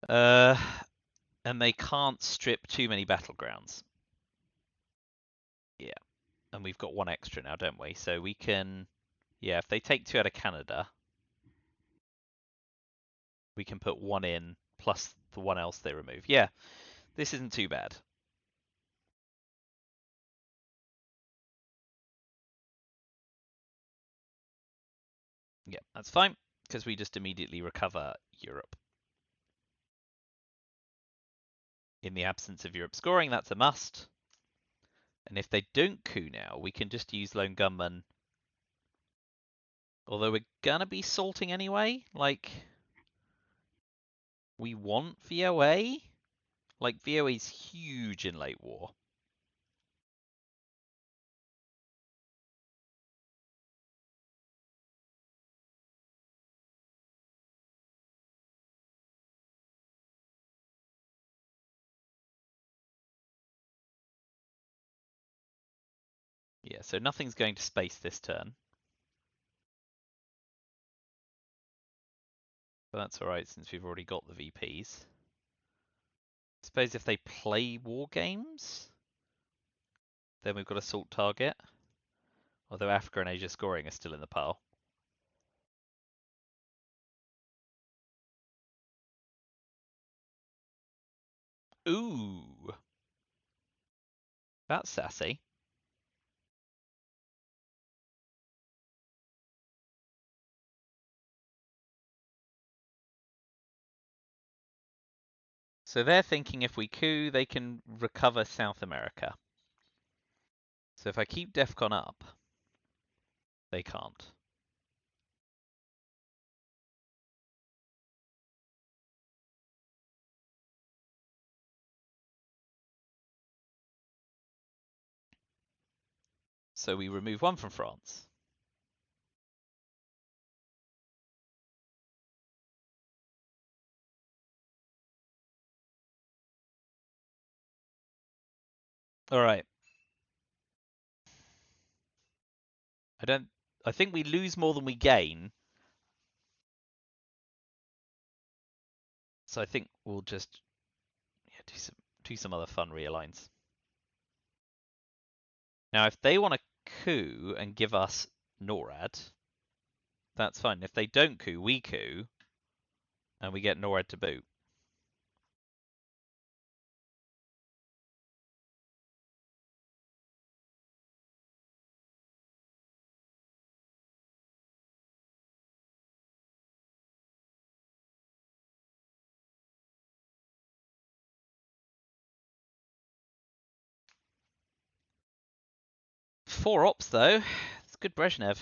And they can't strip too many battlegrounds. Yeah. And we've got 1 extra now, don't we? So we can... Yeah, if they take 2 out of Canada, we can put 1 in, plus the 1 else they remove. Yeah, this isn't too bad. Yeah, that's fine, because we just immediately recover Europe. In the absence of Europe scoring, that's a must. And if they don't coup now, we can just use Lone Gunman. Although we're gonna be salting anyway. Like, we want VOA. Like, VOA's huge in late war. Yeah, so nothing's going to space this turn. But that's alright since we've already got the VPs. I suppose if they play war games, then we've got a salt target. Although Africa and Asia scoring are still in the pile. Ooh. That's sassy. So they're thinking if we coup, they can recover South America. So if I keep DEFCON up, they can't. So we remove 1 from France. All right. I think we lose more than we gain. So I think we'll just do some other fun realigns. Now, if they want to coup and give us NORAD, that's fine. If they don't coup, we coup, and we get NORAD to boot. Four ops though. It's good Brezhnev.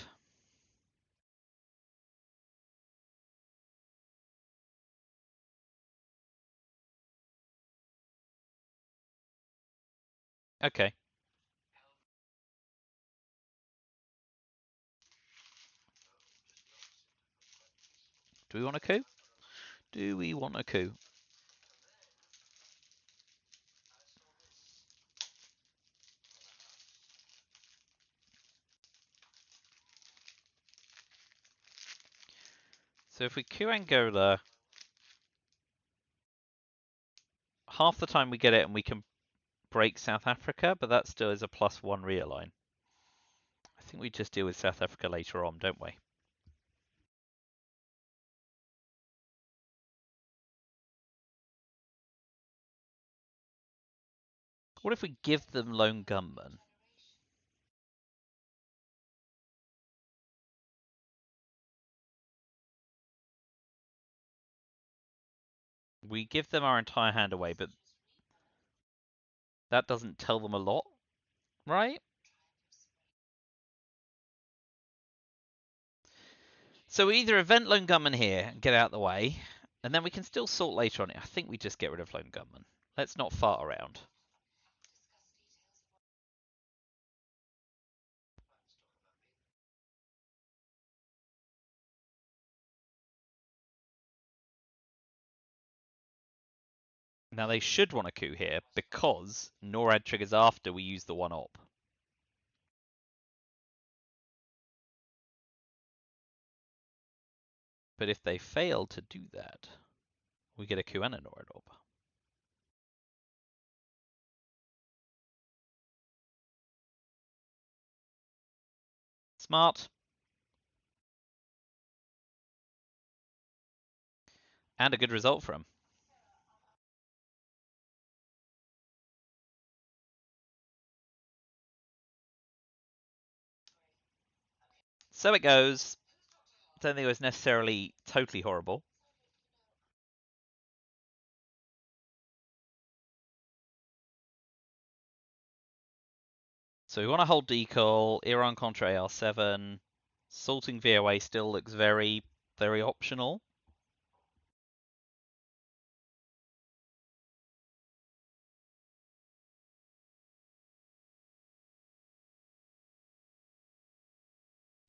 Okay. Do we want a coup? Do we want a coup? So if we coup Angola, half the time we get it and we can break South Africa, but that still is a +1 realign. I think we just deal with South Africa later on, don't we? What if we give them lone gunmen? We give them our entire hand away, but that doesn't tell them a lot, right? So we either event lone gunman here and get out of the way, and then we can still sort later on it. I think we just get rid of lone gunman. Let's not fart around. Now they should want a coup here because NORAD triggers after we use the 1-op. But if they fail to do that, we get a coup and a NORAD op. Smart. And a good result for him. So it goes. Don't think it was necessarily totally horrible. So we want to hold decal, Iran contra AR7. Salting VOA still looks very, very optional.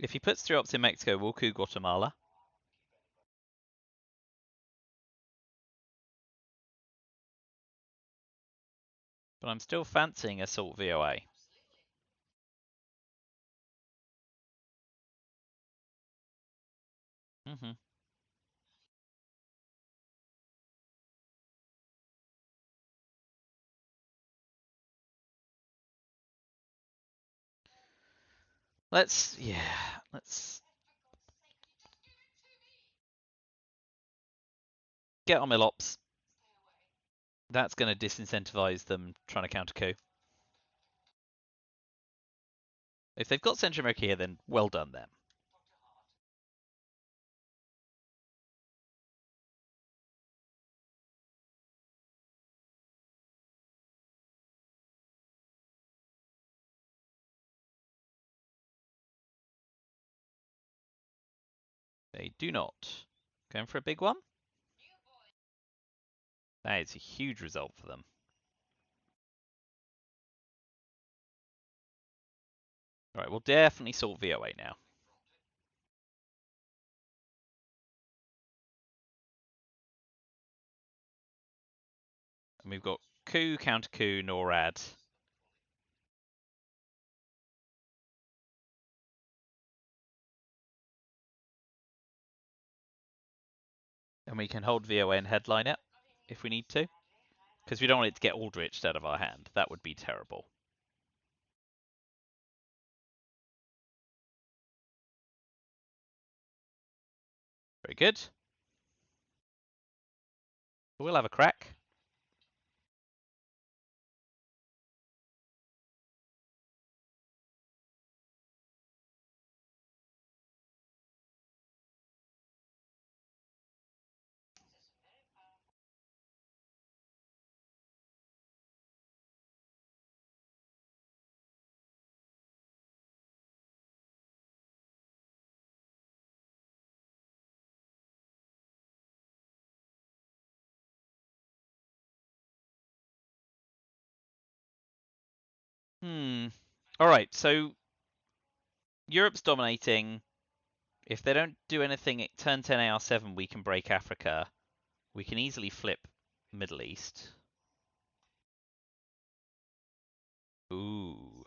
If he puts 3 ops in Mexico, we'll coup Guatemala. But I'm still fancying Assault VOA. Mm-hmm. Let's get on Milops. That's going to disincentivize them trying to counter coup. If they've got Central America here, then well done them. They do not. Going for a big one? That is a huge result for them. Alright, we'll definitely sort VOA now. And we've got coup, counter coup, NORAD. And we can hold VOA and headline it if we need to. Because we don't want it to get Aldrich out of our hand. That would be terrible. Very good. We'll have a crack. All right, so Europe's dominating. If they don't do anything at turn 10 AR7, we can break Africa. We can easily flip Middle East. Ooh.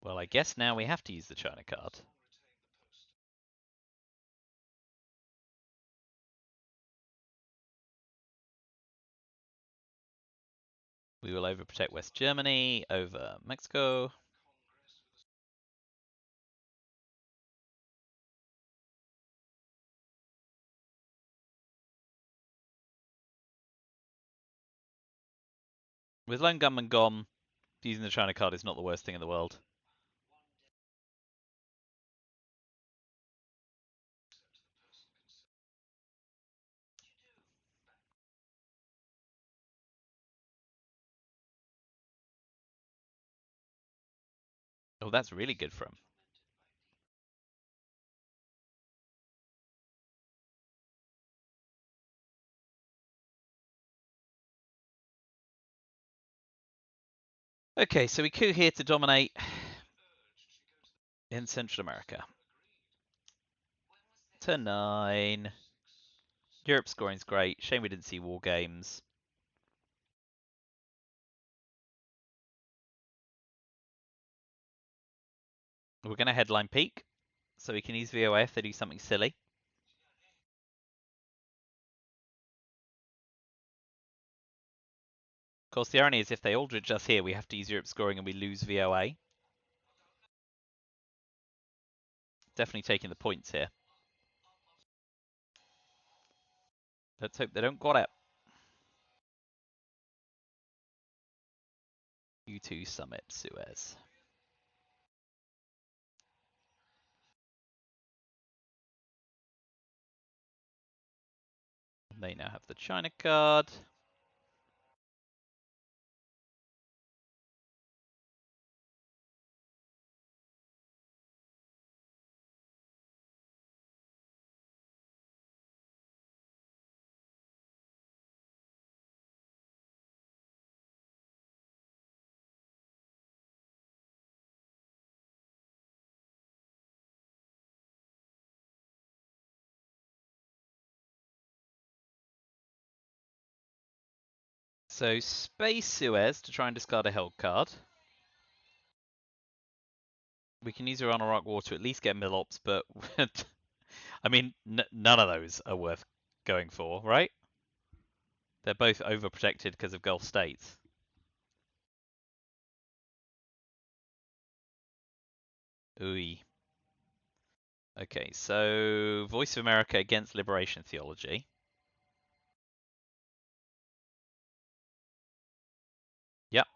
Well, I guess now we have to use the China card. We will overprotect West Germany over Mexico. With Lone Gunman gone, using the China card is not the worst thing in the world. Oh, that's really good for him. Okay, so we coup here to dominate in Central America. Turn 9. Europe scoring's great. Shame we didn't see War Games. We're going to headline peak, so we can use VOA if they do something silly. Of course, the irony is if they Aldrich us here, we have to use Europe scoring and we lose VOA. Definitely taking the points here. Let's hope they don't got it. U2 Summit, Suez. They now have the China card. So space Suez to try and discard a held card. We can use Iran Iraq War to at least get mill ops, but I mean, none of those are worth going for, right? They're both overprotected because of Gulf states. Ooh. Okay, so Voice of America against Liberation Theology. Yep.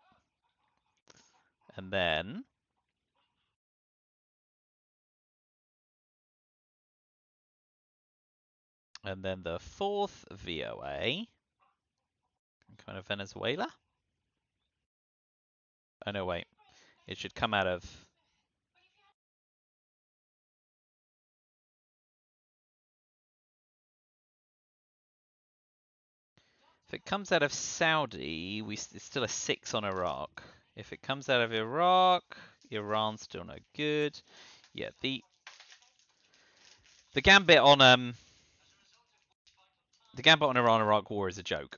And then the fourth VOA. Kind of Venezuela? Oh no, wait. It should come out of... If it comes out of Saudi, it's still a 6 on Iraq. If it comes out of Iraq, Iran's still no good. Yeah, the gambit on Iran-Iraq war is a joke.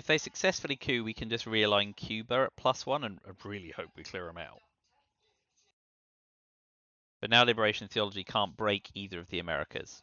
If they successfully coup, we can just realign Cuba at +1 and really hope we clear them out. But now Liberation Theology can't break either of the Americas.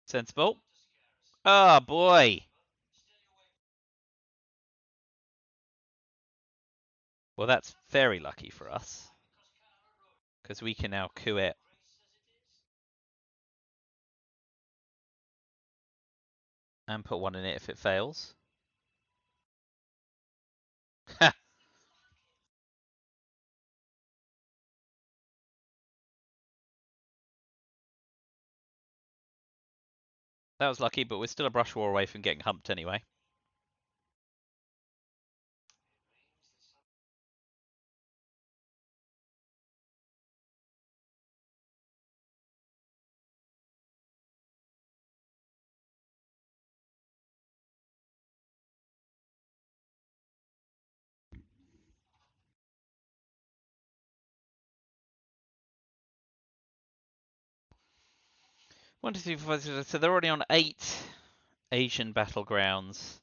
Sensible. Oh boy. Well, that's very lucky for us, because we can now coup it. And put one in it if it fails. Ha! That was lucky, but we're still a brush war away from getting humped anyway. One, two, three, four, five, six, so they're already on 8 Asian battlegrounds.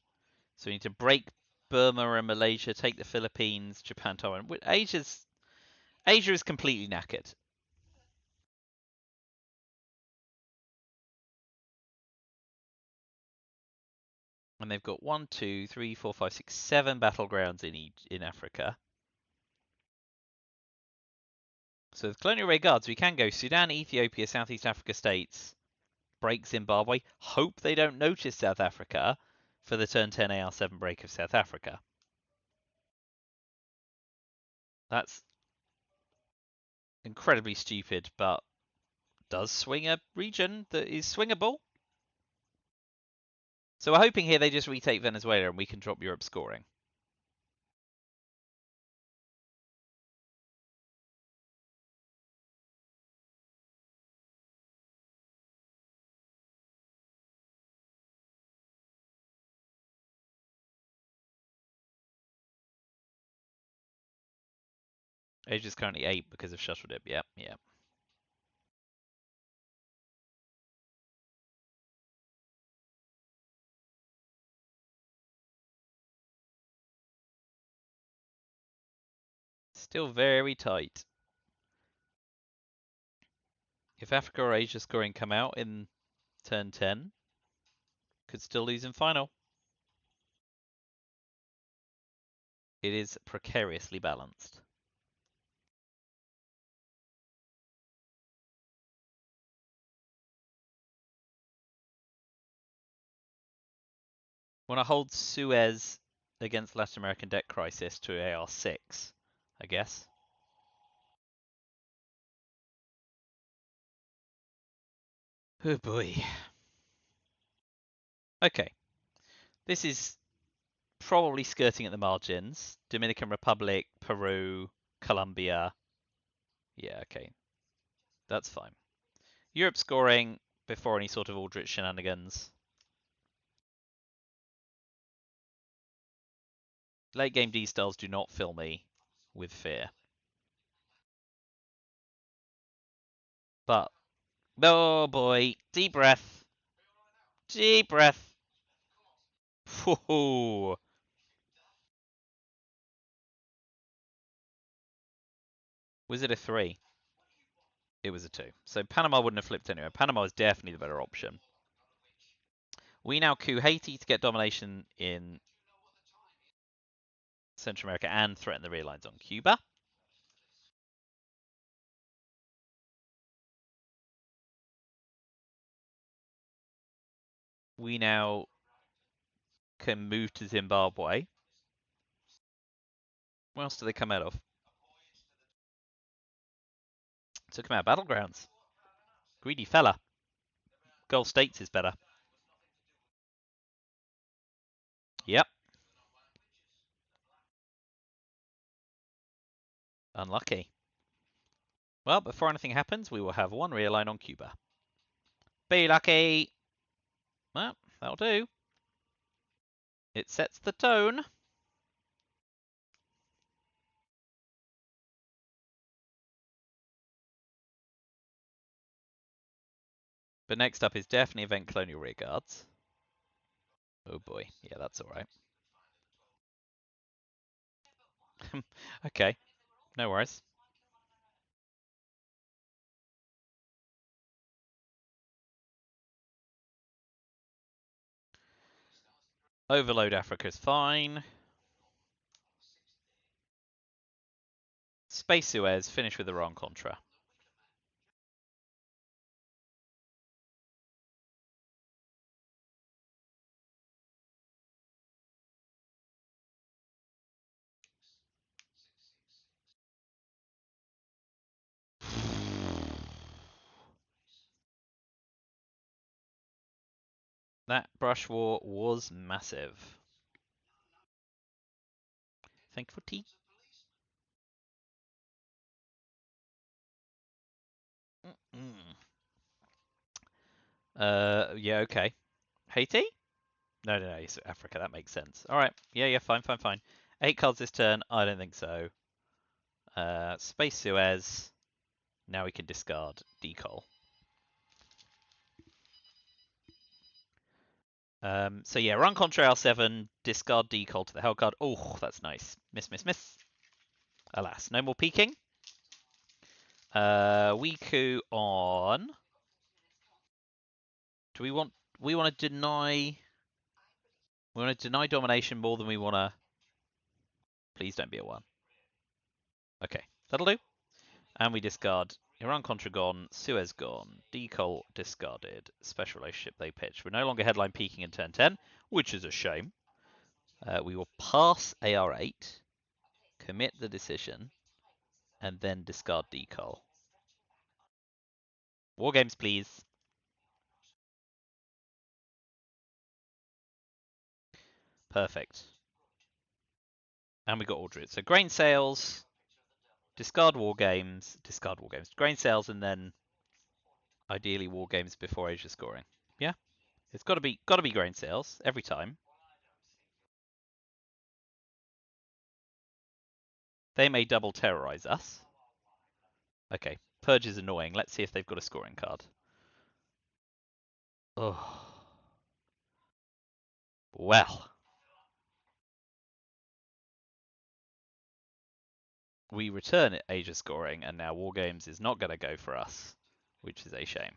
So we need to break Burma and Malaysia, take the Philippines, Japan, Taiwan. Asia is completely knackered. And they've got 1, 2, 3, 4, 5, 6, 7 battlegrounds in Africa. So with Colonial Ray Guards, we can go Sudan, Ethiopia, Southeast Africa states, break Zimbabwe, hope they don't notice South Africa for the turn 10 AR7 break of South Africa. That's incredibly stupid, but does swing a region that is swingable. So we're hoping here they just retake Venezuela and we can drop Europe scoring. Age is currently 8 because of shuttle dip. Yep, yep. Still very tight. If Africa or Asia scoring come out in turn 10, could still lose in final. It is precariously balanced. Want to hold Suez against Latin American debt crisis to AR6, I guess. Oh boy. Okay. This is probably skirting at the margins. Dominican Republic, Peru, Colombia. Yeah, okay. That's fine. Europe scoring before any sort of Aldrich shenanigans. Late game D styles do not fill me with fear. But, oh boy, deep breath. Deep breath. Whoa. Was it a 3? It was a 2. So Panama wouldn't have flipped anyway. Panama is definitely the better option. We now coup Haiti to get domination in Central America and threaten the rear lines on Cuba. We now can move to Zimbabwe. What else do they come out of? Took them out of Battlegrounds. Greedy fella. Gulf States is better. Yep. Unlucky. Well, before anything happens, we will have one realign on Cuba. Be lucky! Well, that'll do. It sets the tone. But next up is definitely Event Colonial Rearguards. Oh boy. Yeah, that's alright. Okay. No worries. Overload Africa's fine. Space Suez, finish with the wrong Contra. That brush war was massive. Thank you for tea. Yeah, okay. Haiti? No, it's Africa. That makes sense. All right. Yeah, fine. 8 cards this turn. I don't think so. Space Suez. Now we can discard Decol. So yeah, run Contra L7, discard Decol to the Hell card. Oh, that's nice. Miss. Alas, no more peeking. Wiku on. Do we want to deny? We want to deny domination more than we want to. Please don't be a 1. Okay, that'll do. And we discard Iran Contra gone, Suez gone, Decol discarded, special relationship they pitch. We're no longer headline peaking in turn 10, which is a shame. We will pass AR8, commit the decision, and then discard Decol. War games, please. Perfect. And we got Aldred. So grain sales, discard war games, grain sales, and then ideally war games before Asia scoring. Yeah, it's got to be grain sales every time. They may double terrorize us. Okay, Purge is annoying. Let's see if they've got a scoring card. Oh. Well. We return Asia scoring, and now War Games is not going to go for us, which is a shame.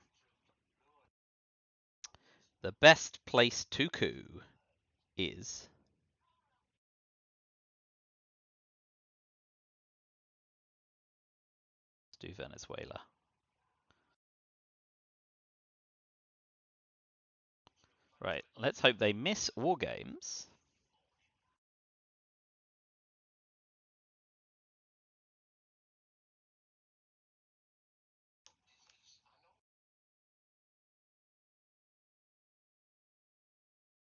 The best place to coup is... Let's do Venezuela. Right, let's hope they miss War Games.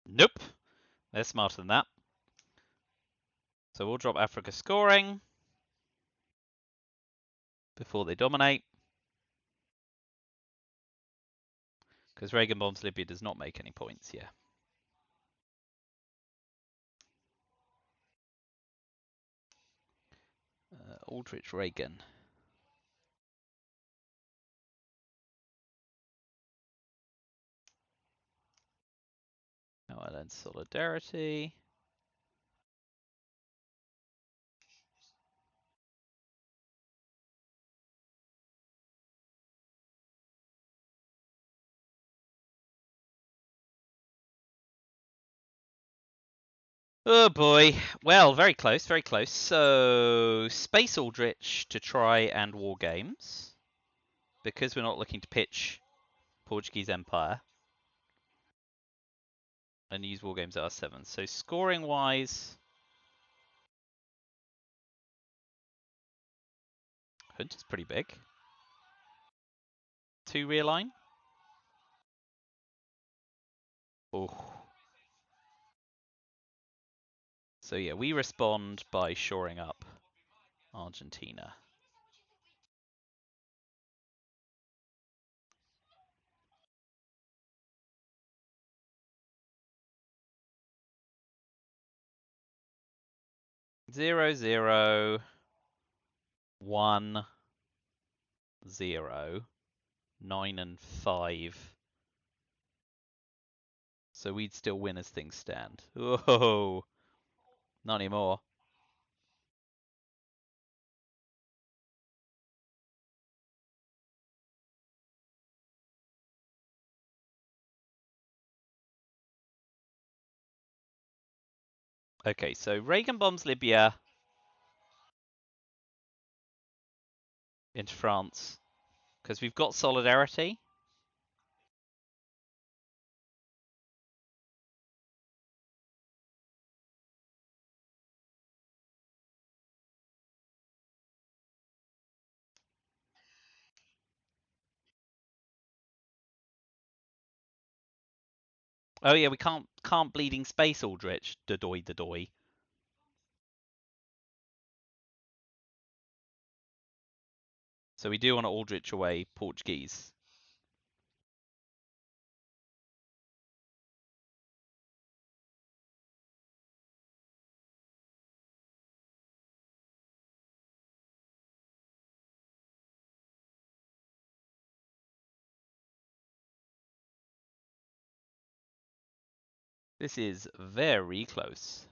Nope. They're smarter than that. So we'll drop Africa scoring before they dominate. Because Reagan bombs Libya does not make any points, yeah. Aldrich Reagan. Now I learn Solidarity. Oh boy. Well, very close, very close. So, Space Aldrich to try and War Games. Because we're not looking to pitch Portuguese Empire. And use War Games R7. So, scoring wise. Hunt is pretty big. 2 realign. Oh. So yeah, we respond by shoring up Argentina. Zero, zero, 1, 0, 9 and 5. So we'd still win as things stand. Whoa, not anymore. Okay, so Reagan bombs Libya into France because we've got solidarity. Oh yeah, we can't bleeding space Aldrich. Dadoy, dadoy. So we do want to Aldrich away Portuguese. This is very close.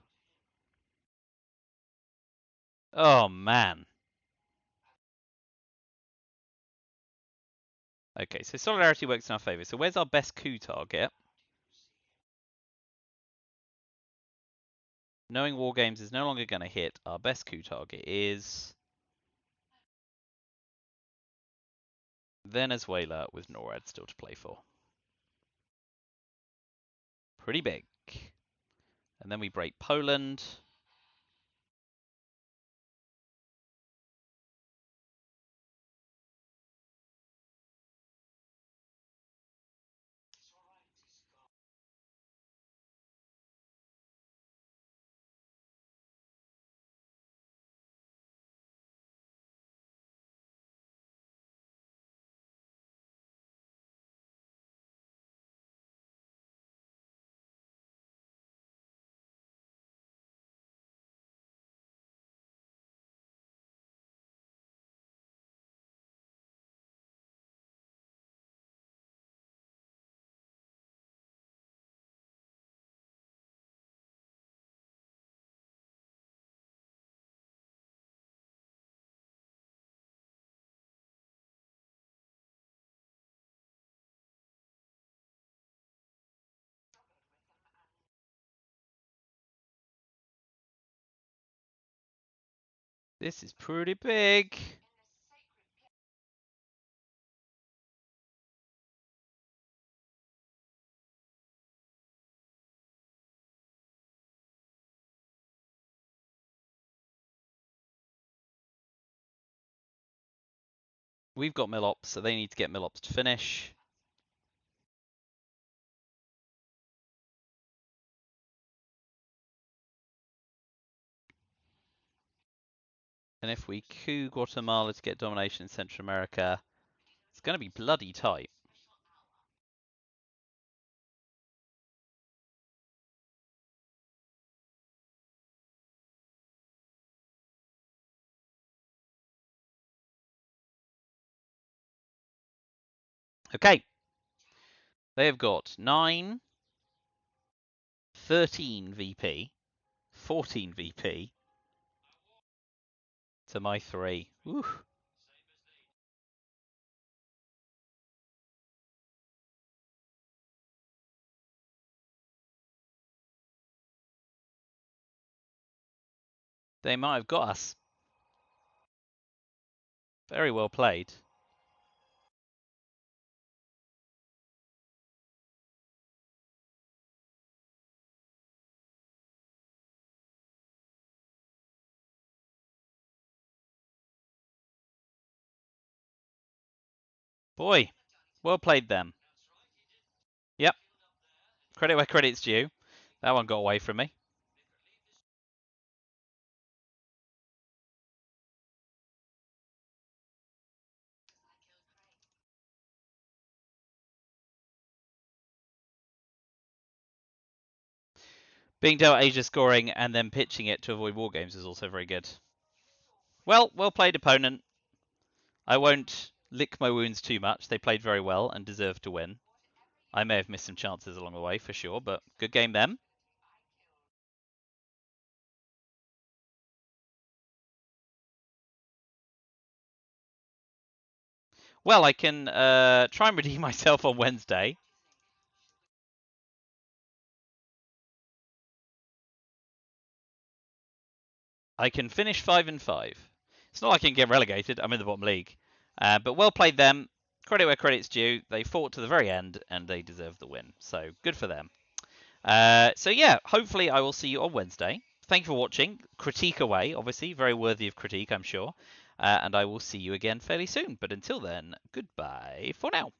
Oh man. Okay, so solidarity works in our favour. So where's our best coup target? Knowing war games is no longer going to hit. Our best coup target is Venezuela with NORAD still to play for. Pretty big. And then we break Poland. This is pretty big. We've got Millops, so they need to get Millops to finish. And if we coup Guatemala to get domination in Central America, it's going to be bloody tight. Okay. They have got 9, 13 VP, 14 VP to my 3. Woo. They might have got us. Very well played. Boy, well played them. Yep. Credit where credit's due. That one got away from me. Being dealt Asia scoring and then pitching it to avoid war games is also very good. Well played, opponent. I won't lick my wounds too much. They played very well and deserved to win. I may have missed some chances along the way for sure, but good game them. Well, I can try and redeem myself on Wednesday. I can finish 5-5. It's not like I can get relegated. I'm in the bottom league. But well played them. Credit where credit's due. They fought to the very end and they deserve the win. So good for them. So yeah, hopefully I will see you on Wednesday. Thank you for watching. Critique away, obviously. Very worthy of critique, I'm sure. And I will see you again fairly soon. But until then, goodbye for now.